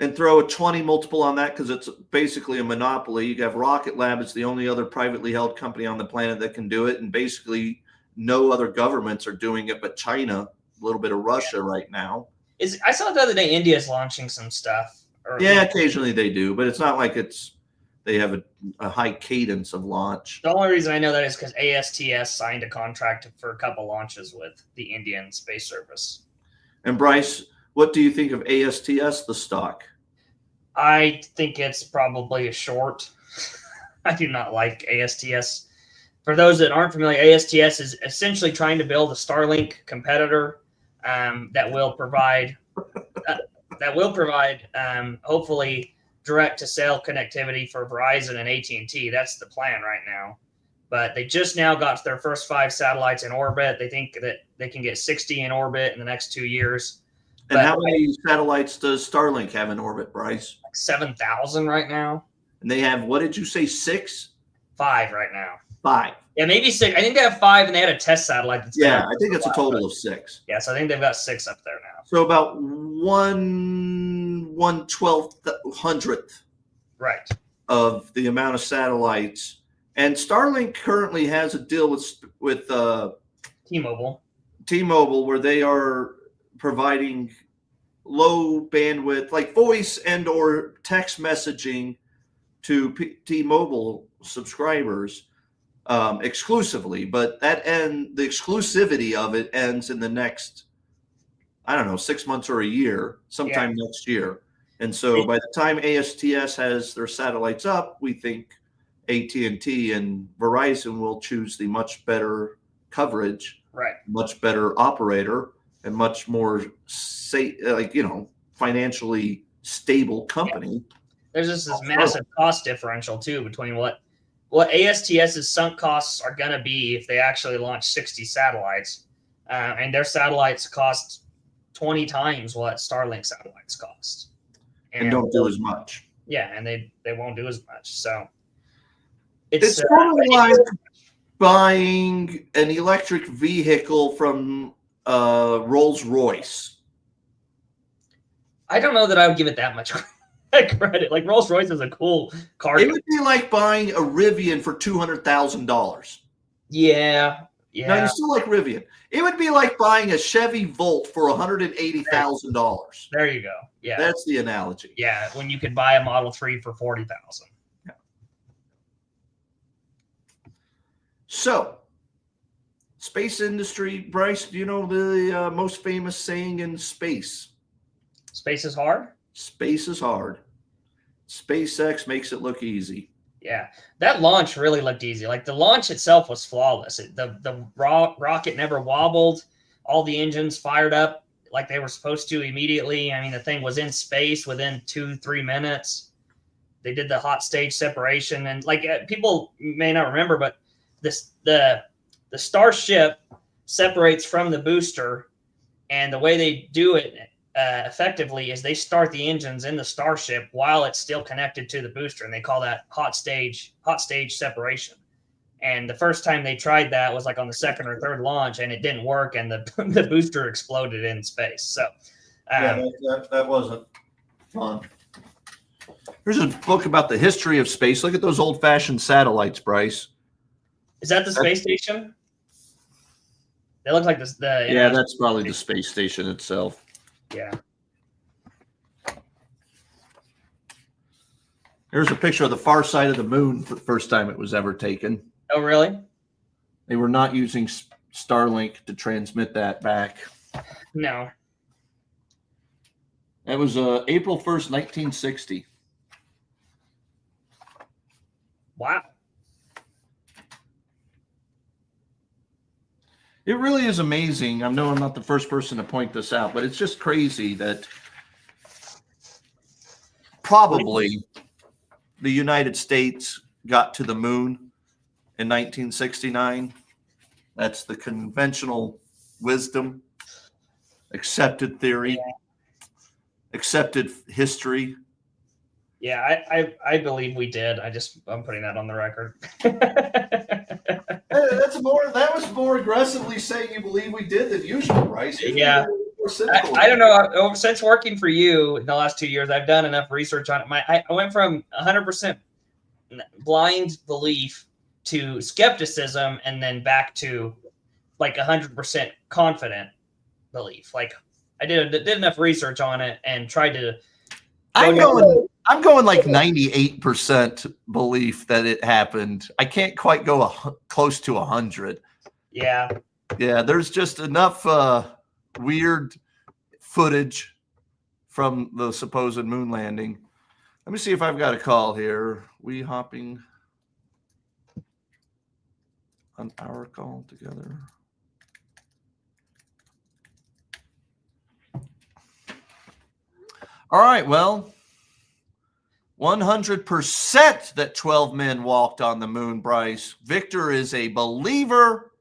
And throw a 20 multiple on that because it's basically a monopoly. You have Rocket Lab. It's the only other privately held company on the planet that can do it. And basically no other governments are doing it but China, a little bit of Russia right now.
I saw the other day India's launching some stuff.
Yeah, occasionally they do, but it's not like they have a high cadence of launch.
The only reason I know that is because ASTS signed a contract for a couple launches with the Indian Space Service.
And Bryce, what do you think of ASTS, the stock?
I think it's probably a short. I do not like ASTS. For those that aren't familiar, ASTS is essentially trying to build a Starlink competitor that will provide hopefully direct to cell connectivity for Verizon and AT&T. That's the plan right now. But they just now got their first 5 satellites in orbit. They think that they can get 60 in orbit in the next 2 years.
And how many satellites does Starlink have in orbit, Bryce?
Like 7,000 right now.
And they have, what did you say, 6?
5 right now.
5.
Yeah, maybe 6. I think they have 5, and they had a test satellite.
Yeah, I think it's a total of 6.
Yeah, so I think they've got 6 up there now.
So about 1/1200th
Right.
of the amount of satellites. And Starlink currently has a deal with
T-Mobile
where they are providing low bandwidth, like voice and or text messaging to T-Mobile subscribers exclusively. But the exclusivity of it ends in the next, I don't know, 6 months or a year, sometime next year. And so by the time ASTS has their satellites up, we think AT&T and Verizon will choose the much better coverage,
right,
much better operator, and much more financially stable company.
Yeah. There's just this massive cost differential too between what ASTS's sunk costs are going to be if they actually launch 60 satellites, and their satellites cost 20 times what Starlink satellites cost,
and don't do as much.
Yeah, and they won't do as much. So
it's sort of like buying an electric vehicle from Rolls-Royce.
I don't know that I would give it that much credit. Like Rolls-Royce is a cool car.
It would be like buying a Rivian for $200,000.
Yeah.
Now you still like Rivian. It would be like buying a Chevy Volt for $180,000.
There you go. Yeah.
That's the analogy.
Yeah, when you could buy a Model 3 for $40,000.
Yeah. So, space industry, Bryce, do you know the most famous saying in space?
Space is hard?
Space is hard. SpaceX makes it look easy.
Yeah, that launch really looked easy. Like the launch itself was flawless. The rocket never wobbled. All the engines fired up like they were supposed to immediately. I mean, the thing was in space within 2-3 minutes. They did the hot stage separation, and like people may not remember, but the Starship separates from the booster, and the way they do it effectively is they start the engines in the Starship while it's still connected to the booster, and they call that hot stage separation. And the first time they tried that was like on the 2nd or 3rd launch, and it didn't work, and the booster exploded in space. So
that wasn't fun. Here's a book about the history of space. Look at those old-fashioned satellites, Bryce.
Is that the space station? They look like this.
Yeah, that's probably the space station itself.
Yeah.
Here's a picture of the far side of the moon for the first time it was ever taken.
Oh, really?
They were not using Starlink to transmit that back.
No.
That was April 1st, 1960.
Wow.
It really is amazing. I know I'm not the first person to point this out, but it's just crazy that probably the United States got to the moon in 1969. That's the conventional wisdom, accepted theory, accepted history.
Yeah, I believe we did. I'm putting that on the record.
That was more aggressively saying you believe we did than usual, Bryce.
Yeah. I don't know. Since working for you in the last 2 years, I've done enough research on it. I went from 100% blind belief to skepticism, and then back to like 100% confident belief. Like I did enough research on it and tried to.
I'm going like 98% belief that it happened. I can't quite go close to 100.
Yeah.
Yeah, there's just enough weird footage from the supposed moon landing. Let me see if I've got a call here. We hopping on our call together. All right, well, 100% that 12 men walked on the moon, Bryce. Victor is a believer.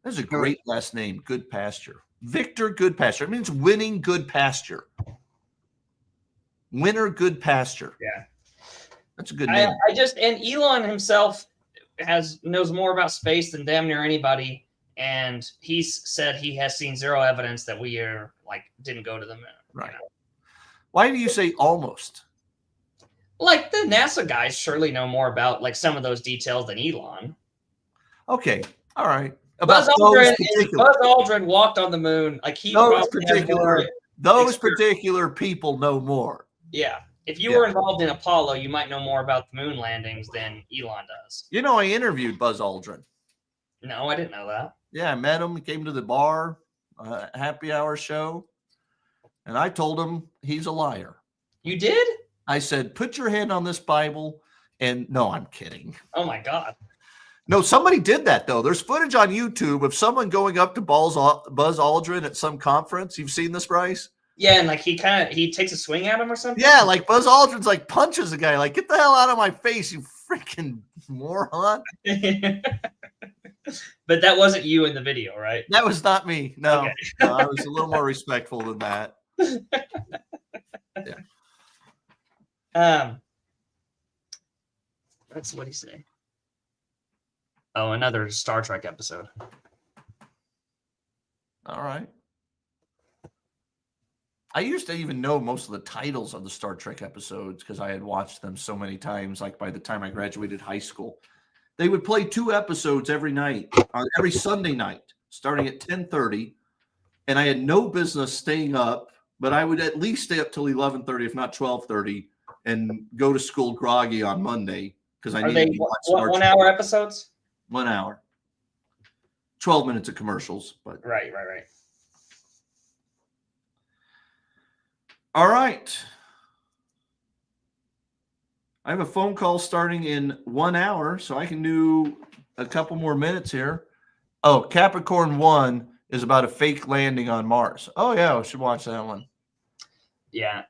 That's a great last name, Good Pasture. Victor Good Pasture. It means winning good pasture. Winner Good Pasture.
Yeah.
That's a good name.
And Elon himself knows more about space than damn near anybody. And he's said he has seen zero evidence that we didn't go to the moon.
Right. Why do you say almost?
Like the NASA guys surely know more about like some of those details than Elon.
Okay. All right.
Buzz Aldrin walked on the moon. Like
those particular people know more.
Yeah. If you were involved in Apollo, you might know more about the moon landings than Elon does.
You know, I interviewed Buzz Aldrin.
No, I didn't know that.
Yeah, I met him. He came to the bar, happy hour show. And I told him he's a liar.
You did?
I said, put your hand on this Bible. And no, I'm kidding.
Oh, my God.
No, somebody did that, though. There's footage on YouTube of someone going up to Buzz Aldrin at some conference. You've seen this, Bryce?
Yeah, and like he takes a swing at him or something?
Yeah, like Buzz Aldrin's like punches the guy. Like, get the hell out of my face, you freaking moron.
But that wasn't you in the video, right?
That was not me. No,
okay.
No, I was a little more respectful than that.
Yeah. That's what he say. Oh, another Star Trek episode.
All right. I used to even know most of the titles of the Star Trek episodes because I had watched them so many times. Like by the time I graduated high school, they would play 2 episodes every night, every Sunday night, starting at 10:30. And I had no business staying up, but I would at least stay up till 11:30, if not 12:30, and go to school groggy on Monday because I needed to watch Star Trek.
1 hour episodes?
1 hour. 12 minutes of commercials. But
Right.
All right. I have a phone call starting in 1 hour, so I can do a couple more minutes here. Oh, Capricorn 1 is about a fake landing on Mars. Oh, yeah, I should watch that one.
Yeah.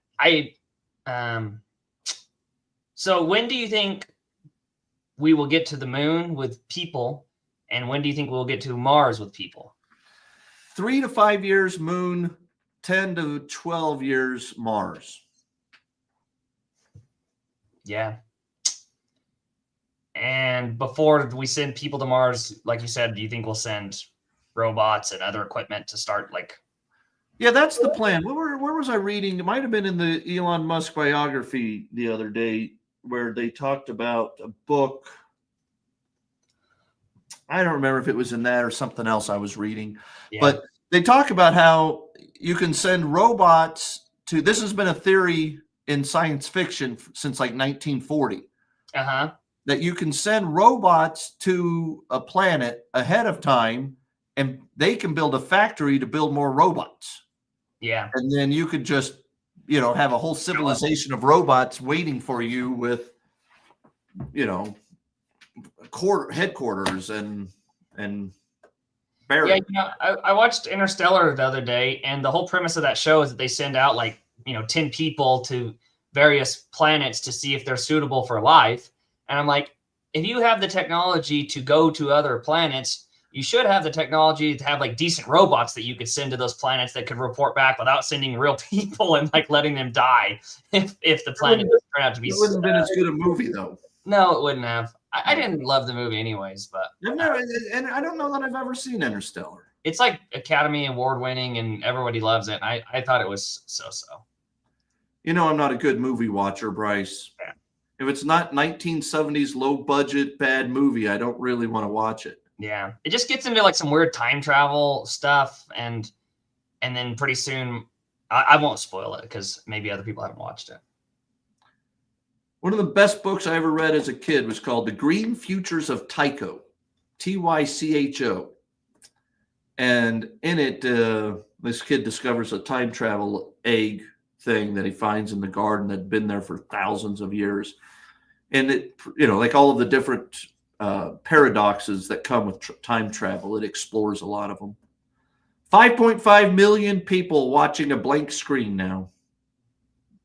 So when do you think we will get to the moon with people, and when do you think we'll get to Mars with people?
3 to 5 years moon, 10 to 12 years Mars.
Yeah. And before we send people to Mars, like you said, do you think we'll send robots and other equipment to start
Yeah, that's the plan. Where was I reading? It might have been in the Elon Musk biography the other day where they talked about a book. I don't remember if it was in that or something else I was reading. Yeah. But they talk about how you can send robots to, this has been a theory in science fiction since like 1940.
Uh-huh.
That you can send robots to a planet ahead of time and they can build a factory to build more robots.
Yeah.
And then you could just, have a whole civilization of robots waiting for you with, headquarters and barracks.
Yeah, I watched Interstellar the other day, and the whole premise of that show is that they send out 10 people to various planets to see if they're suitable for life. And I'm like, if you have the technology to go to other planets, you should have the technology to have like decent robots that you could send to those planets that could report back without sending real people and like letting them die if the planet turned out to be.
It wouldn't have been as good a movie though.
No, it wouldn't have. I didn't love the movie anyways, but
and I don't know that I've ever seen Interstellar.
It's like Academy Award winning and everybody loves it. I thought it was so.
You know, I'm not a good movie watcher, Bryce.
Yeah.
If it's not 1970s low budget bad movie, I don't really want to watch it.
Yeah, it just gets into like some weird time travel stuff, and then pretty soon, I won't spoil it because maybe other people haven't watched it.
One of the best books I ever read as a kid was called The Green Futures of Tycho, Tycho. And in it, this kid discovers a time travel egg thing that he finds in the garden that had been there for thousands of years. And it, you know, like all of the different paradoxes that come with time travel, it explores a lot of them. 5.5 million people watching a blank screen now.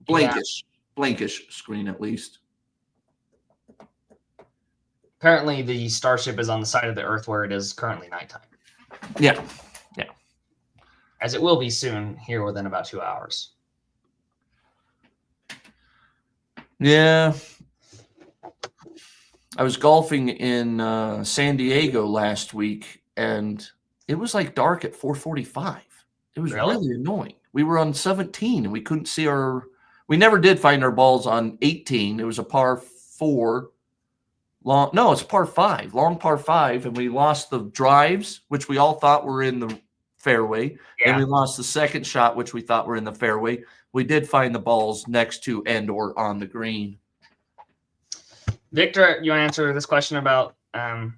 Blankish screen, at least.
Apparently, the Starship is on the side of the Earth where it is currently nighttime.
Yeah.
As it will be soon, here within about 2 hours.
Yeah. I was golfing in San Diego last week, and it was like dark at 4:45. It was really annoying. We were on 17, and we couldn't see we never did find our balls on 18. It was a par 4. It's par 5, long par 5, and we lost the drives, which we all thought were in the fairway, and we lost the second shot, which we thought were in the fairway. We did find the balls next to and or on the green.
Victor, you want to answer this question about 5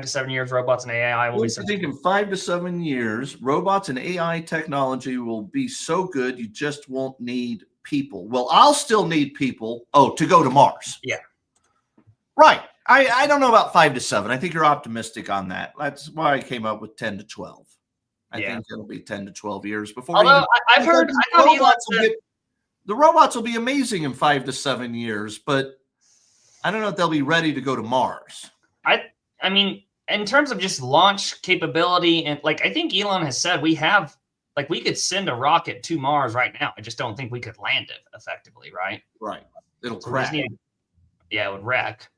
to 7 years robots and AI will be?
I think in 5 to 7 years, robots and AI technology will be so good you just won't need people. Well, I'll still need people. To go to Mars.
Yeah.
Right. I don't know about 5 to 7. I think you're optimistic on that. That's why I came up with 10 to 12. I think it'll be 10 to 12 years before.
Although I've heard
the robots will be amazing in 5 to 7 years, but I don't know if they'll be ready to go to Mars.
I mean, in terms of just launch capability, and like I think Elon has said, we could send a rocket to Mars right now. I just don't think we could land it effectively, right?
Right. It'll crash.
It would wreck.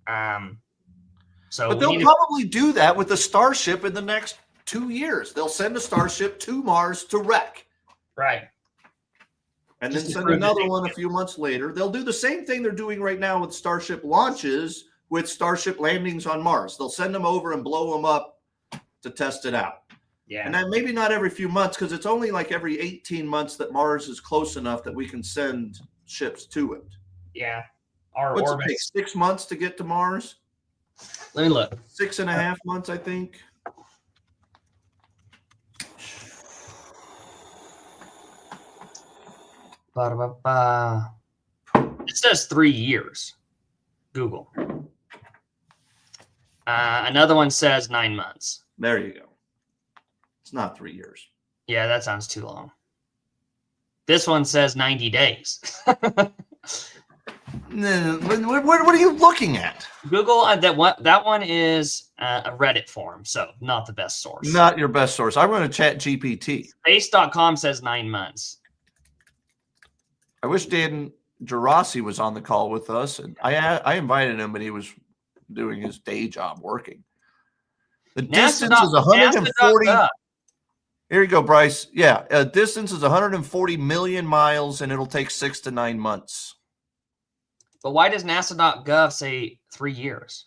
But
they'll probably do that with the Starship in the next 2 years. They'll send a Starship to Mars to wreck.
Right.
And then send another one a few months later. They'll do the same thing they're doing right now with Starship launches, with Starship landings on Mars. They'll send them over and blow them up to test it out.
Yeah.
And then maybe not every few months, because it's only like every 18 months that Mars is close enough that we can send ships to it.
Yeah.
What's it take, 6 months to get to Mars?
Let me look.
6.5 months, I think.
It says 3 years. Google. Another one says 9 months.
There you go. It's not 3 years.
Yeah, that sounds too long. This one says 90 days.
What are you looking at?
Google, that one is a Reddit forum, so not the best source.
Not your best source. I'm going to chat GPT.
Space.com says 9 months.
I wish Dan Gerasi was on the call with us, and I invited him, but he was doing his day job working. The distance is 140. Here you go, Bryce. Yeah, distance is 140 million miles, and it'll take 6 to 9 months.
But why does NASA.gov say 3 years?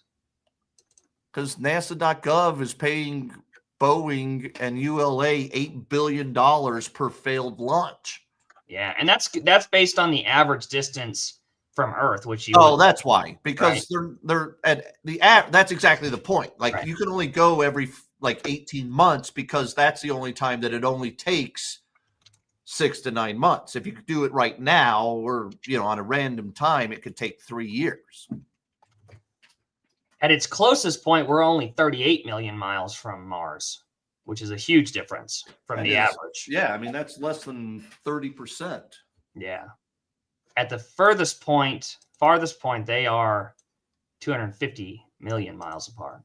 Because NASA.gov is paying Boeing and ULA $8 billion per failed launch.
Yeah, and that's based on the average distance from Earth, which you.
That's why. Because they're at the that's exactly the point. Like you can only go every 18 months because that's the only time that it only takes 6 to 9 months. If you could do it right now or on a random time, it could take 3 years.
At its closest point, we're only 38 million miles from Mars, which is a huge difference from the average.
Yeah, I mean that's less than 30%.
Yeah. At the farthest point, they are 250 million miles apart.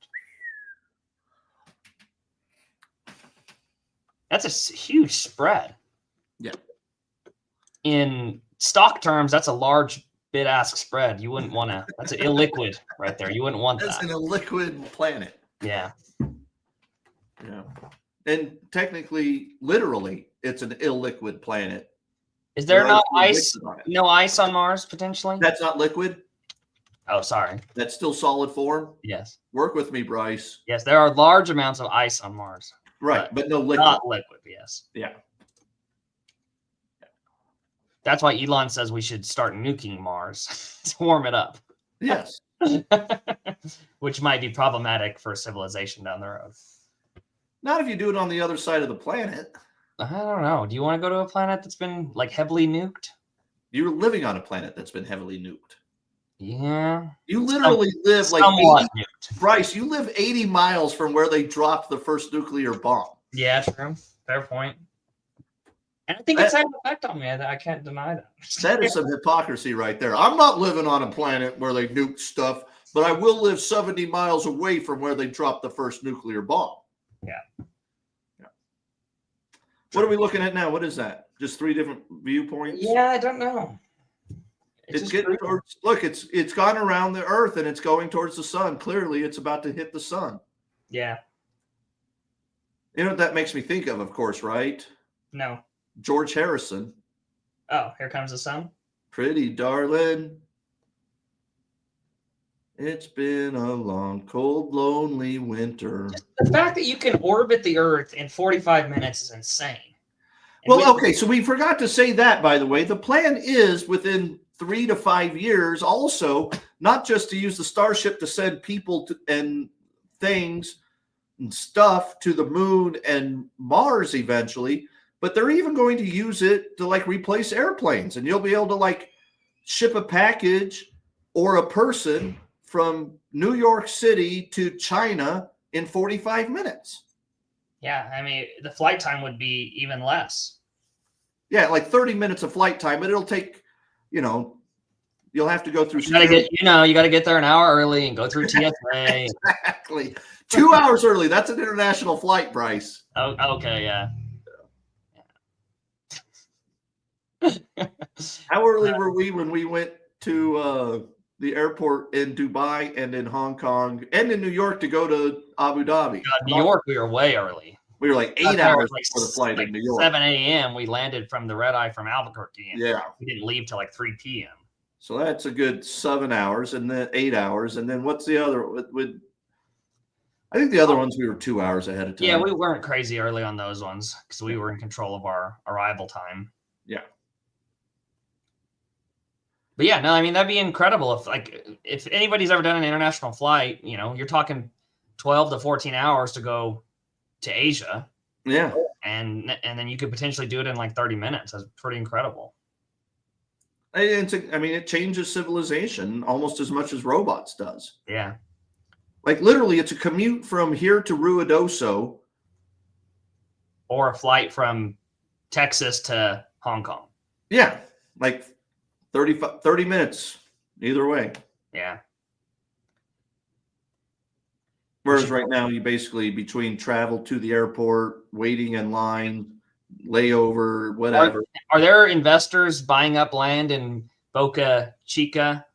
That's a huge spread.
Yeah.
In stock terms, that's a large bid-ask spread. You wouldn't want to. That's an illiquid right there. You wouldn't want
That's
that.
in a liquid planet.
Yeah.
Yeah. And technically, literally, it's an illiquid planet.
Is there
There
not
are no
ice?
liquid on it.
No ice on Mars potentially?
That's not liquid.
Oh, sorry.
That's still solid form.
Yes.
Work with me, Bryce.
Yes, there are large amounts of ice on Mars.
Right, but no liquid.
Not liquid, yes.
Yeah.
That's why Elon says we should start nuking Mars to warm it up.
Yes.
Which might be problematic for civilization down the road.
Not if you do it on the other side of the planet.
I don't know. Do you want to go to a planet that's been like heavily nuked?
You're living on a planet that's been heavily nuked.
Yeah.
You literally live like
somewhat
80,
nuked.
Bryce, you live 80 miles from where they dropped the first nuclear bomb.
Yeah, true. Fair point. And I think it's had an effect on me. I can't deny that.
That is some hypocrisy right there. I'm not living on a planet where they nuked stuff, but I will live 70 miles away from where they dropped the first nuclear bomb.
Yeah.
What are we looking at now? What is that? Just 3 different viewpoints?
Yeah, I don't know.
It's getting towards, look, it's gone around the earth and it's going towards the sun. Clearly, it's about to hit the sun.
Yeah.
You know what that makes me think of course, right?
No.
George Harrison.
Oh, here comes the sun.
Pretty darling. It's been a long, cold, lonely winter.
The fact that you can orbit the Earth in 45 minutes is insane. And
Well, okay, so we forgot to say that, by the way. The plan is within 3 to 5 years also, not just to use the Starship to send people and things and stuff to the moon and Mars eventually, but they're even going to use it to like replace airplanes. And you'll be able to like ship a package or a person from New York City to China in 45 minutes.
Yeah, I mean, the flight time would be even less.
Yeah, like 30 minutes of flight time, but it'll take, you'll have to go through.
You got to get there an hour early and go through TSA.
Exactly. 2 hours early. That's an international flight, Bryce.
Oh, okay, yeah.
How early were we when we went to the airport in Dubai and in Hong Kong and in New York to go to Abu Dhabi?
New York, we were way early.
We were like 8 hours before the flight in New York.
7 a.m. We landed from the red eye from Albuquerque. And
Yeah.
we didn't leave till like 3 p.m.
So that's a good 7 hours and then 8 hours. And then what's the other? I think the other ones we were 2 hours ahead of time.
Yeah, we weren't crazy early on those ones because we were in control of our arrival time.
Yeah.
But yeah, no, I mean, that'd be incredible if anybody's ever done an international flight, you're talking 12 to 14 hours to go to Asia.
Yeah.
And then you could potentially do it in like 30 minutes. That's pretty incredible.
It changes civilization almost as much as robots does.
Yeah.
Like literally, it's a commute from here to Ruidoso.
Or a flight from Texas to Hong Kong.
Yeah. Like 30 minutes either way.
Yeah.
Whereas right now, you basically between travel to the airport, waiting in line, layover, whatever.
Are there investors buying up land in Boca Chica,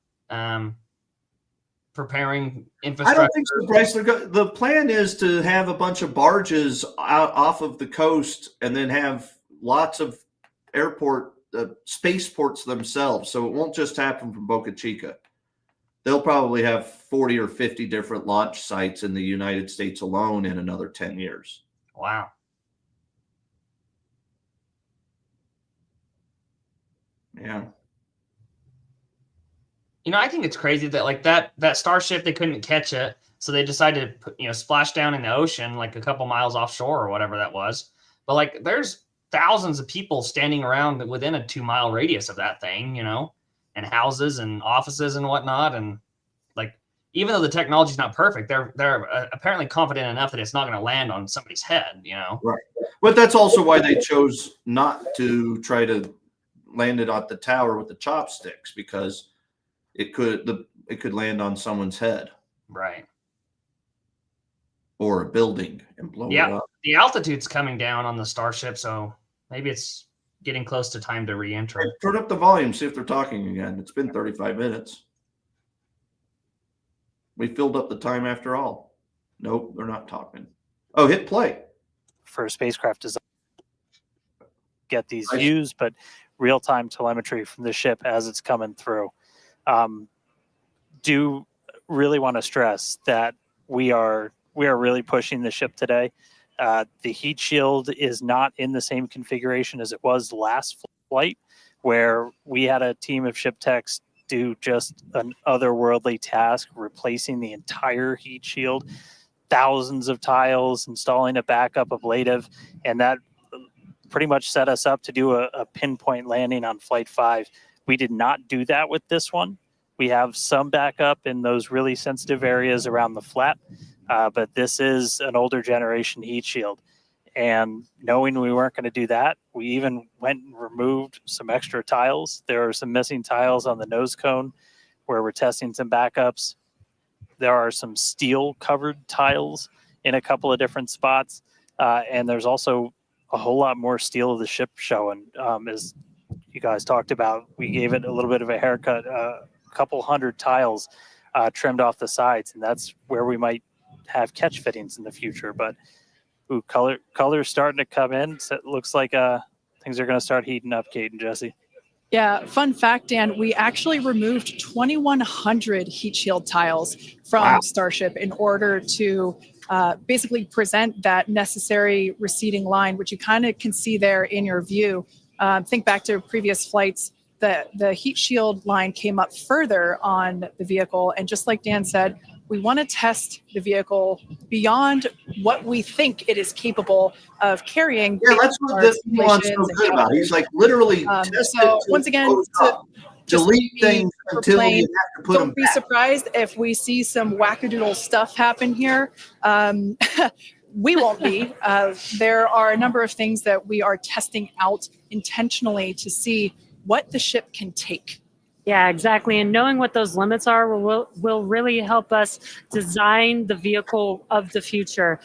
preparing infrastructure?
I don't think so, Bryce. The plan is to have a bunch of barges out off of the coast and then have lots of airport spaceports themselves. So it won't just happen from Boca Chica. They'll probably have 40 or 50 different launch sites in the United States alone in another 10 years.
Wow.
Yeah.
I think it's crazy that like that Starship, they couldn't catch it. So they decided to splash down in the ocean, like a couple miles offshore or whatever that was. But like, there's thousands of people standing around within a 2-mile radius of that thing, and houses and offices and whatnot. And like, even though the technology is not perfect, they're apparently confident enough that it's not going to land on somebody's head,
Right. But that's also why they chose not to try to land it at the tower with the chopsticks, because it could land on someone's head.
Right.
or a building and blow it
Yeah,
up.
the altitude's coming down on the Starship, so maybe it's getting close to time to re-enter.
Hey, turn up the volume, see if they're talking again. It's been 35 minutes. We filled up the time after all. Nope, they're not talking. Oh, hit play.
For spacecraft design, get these views, but real-time telemetry from the ship as it's coming through. Do really want to stress that we are really pushing the ship today. The heat shield is not in the same configuration as it was last flight, where we had a team of ship techs do just an otherworldly task, replacing the entire heat shield, thousands of tiles, installing a backup ablative, and that pretty much set us up to do a pinpoint landing on Flight 5. We did not do that with this one. We have some backup in those really sensitive areas around the flat, but this is an older generation heat shield. And knowing we weren't going to do that, we even went and removed some extra tiles. There are some missing tiles on the nose cone where we're testing some backups. There are some steel covered tiles in a couple of different spots. And there's also a whole lot more steel of the ship showing. As you guys talked about, we gave it a little bit of a haircut, a couple hundred tiles trimmed off the sides. And that's where we might have catch fittings in the future. But ooh, color's starting to come in. So it looks like things are going to start heating up, Kate and Jesse.
Yeah, fun fact, Dan, we actually removed 2,100 heat shield tiles from Starship in order to basically present that necessary receding line, which you kind of can see there in your view. Think back to previous flights, the heat shield line came up further on the vehicle. And just like Dan said, we want to test the vehicle beyond what we think it is capable of carrying.
Yeah, that's what this one's so good about. He's like literally
so once again, to
delete things until you have to put them
don't be
back.
surprised if we see some wackadoodle stuff happen here. We won't be. There are a number of things that we are testing out intentionally to see what the ship can take.
Yeah, exactly. And knowing what those limits are will really help us design the vehicle of the future.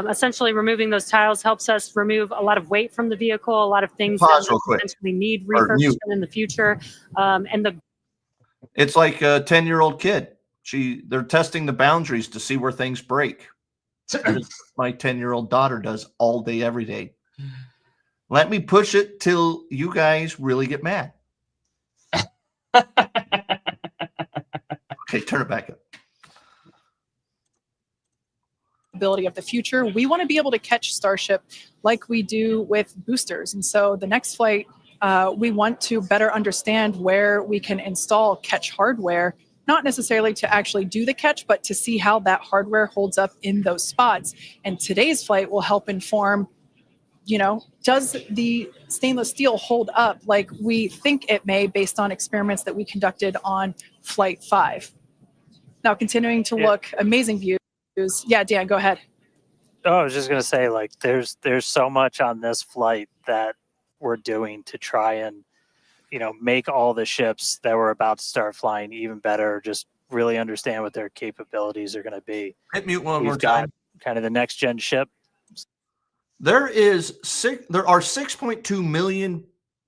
Essentially, removing those tiles helps us remove a lot of weight from the vehicle, a lot of things that potentially need refurbishment in the future.
It's like a 10-year-old kid. They're testing the boundaries to see where things break. My 10-year-old daughter does all day, every day. Let me push it till you guys really get mad. Okay, turn it back up.
Ability of the future. We want to be able to catch Starship like we do with boosters. And so the next flight, we want to better understand where we can install catch hardware, not necessarily to actually do the catch, but to see how that hardware holds up in those spots. And today's flight will help inform, does the stainless steel hold up like we think it may based on experiments that we conducted on Flight 5? Now, continuing to look, amazing views. Yeah, Dan, go ahead.
Oh, I was just going to say, there's so much on this flight that we're doing to try and, make all the ships that we're about to start flying even better, just really understand what their capabilities are going to be.
Hit mute one
We've
more
got
time.
kind of the next gen ship.
There are 6.2 million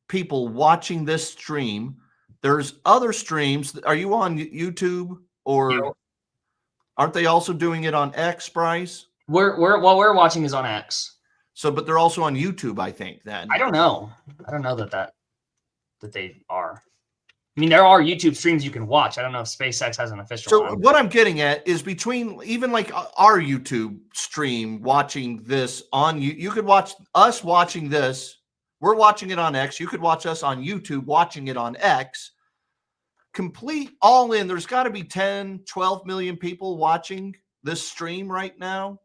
people watching this stream. There's other streams. Are you on YouTube or aren't they also doing it on X, Bryce?
What we're watching is on X.
So, but they're also on YouTube, I think. Then
I don't know that they are. I mean, there are YouTube streams you can watch. I don't know if SpaceX has an official.
So
one.
what I'm getting at is between even like our YouTube stream, watching this on you could watch us watching this. We're watching it on X. You could watch us on YouTube watching it on X. Complete all in. There's got to be 10, 12 million people watching this stream right now.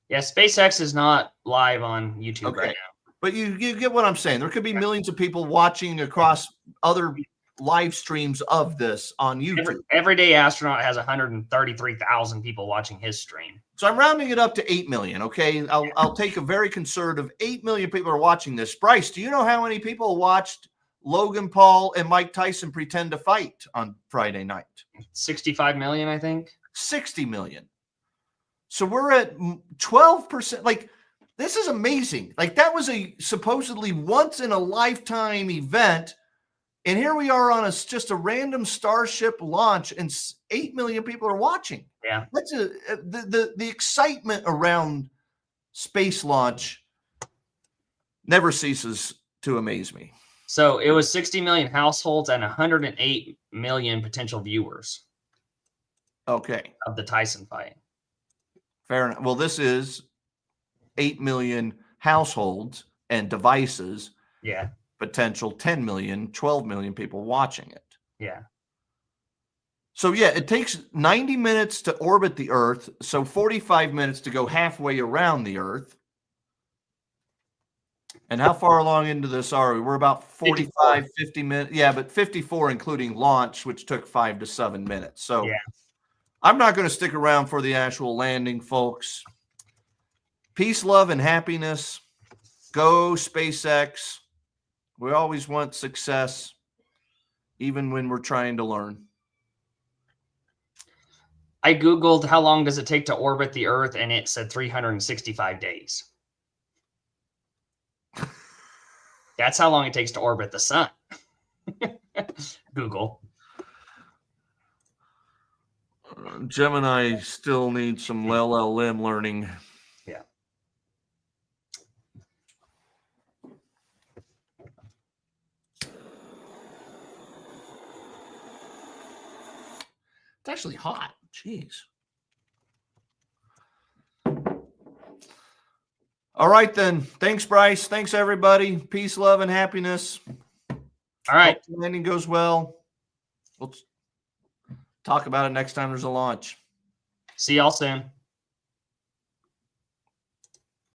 Yeah, SpaceX is not live on YouTube right now.
But you get what I'm saying. There could be millions of people watching across other live streams of this on YouTube.
Everyday Astronaut has 133,000 people watching his stream.
So I'm rounding it up to 8 million. Okay, I'll take a very conservative 8 million people are watching this. Bryce, do you know how many people watched Logan Paul and Mike Tyson pretend to fight on Friday night?
65 million, I think.
60 million. So we're at 12%. Like, this is amazing. Like, that was a supposedly once in a lifetime event. And here we are on just a random Starship launch, and 8 million people are watching.
Yeah.
That's the excitement around space launch never ceases to amaze me.
So it was 60 million households and 108 million potential viewers
Okay.
of the Tyson fight.
Fair enough. Well, this is 8 million households and devices.
Yeah.
Potential 10 million, 12 million people watching it.
Yeah.
So, yeah, it takes 90 minutes to orbit the Earth. So 45 minutes to go halfway around the Earth. And how far along into this are we? We're about 45, 50 minutes. Yeah, but 54 including launch, which took 5 to 7 minutes. So
yeah.
I'm not going to stick around for the actual landing, folks. Peace, love, and happiness. Go SpaceX. We always want success, even when we're trying to learn.
I Googled how long does it take to orbit the Earth, and it said 365 days. That's how long it takes to orbit the sun. Google.
Gemini still needs some LLM learning.
Yeah.
It's actually hot. Jeez. All right, then. Thanks, Bryce. Thanks, everybody. Peace, love, and happiness.
All right.
Hope the landing goes well. We'll talk about it next time there's a launch.
See y'all soon.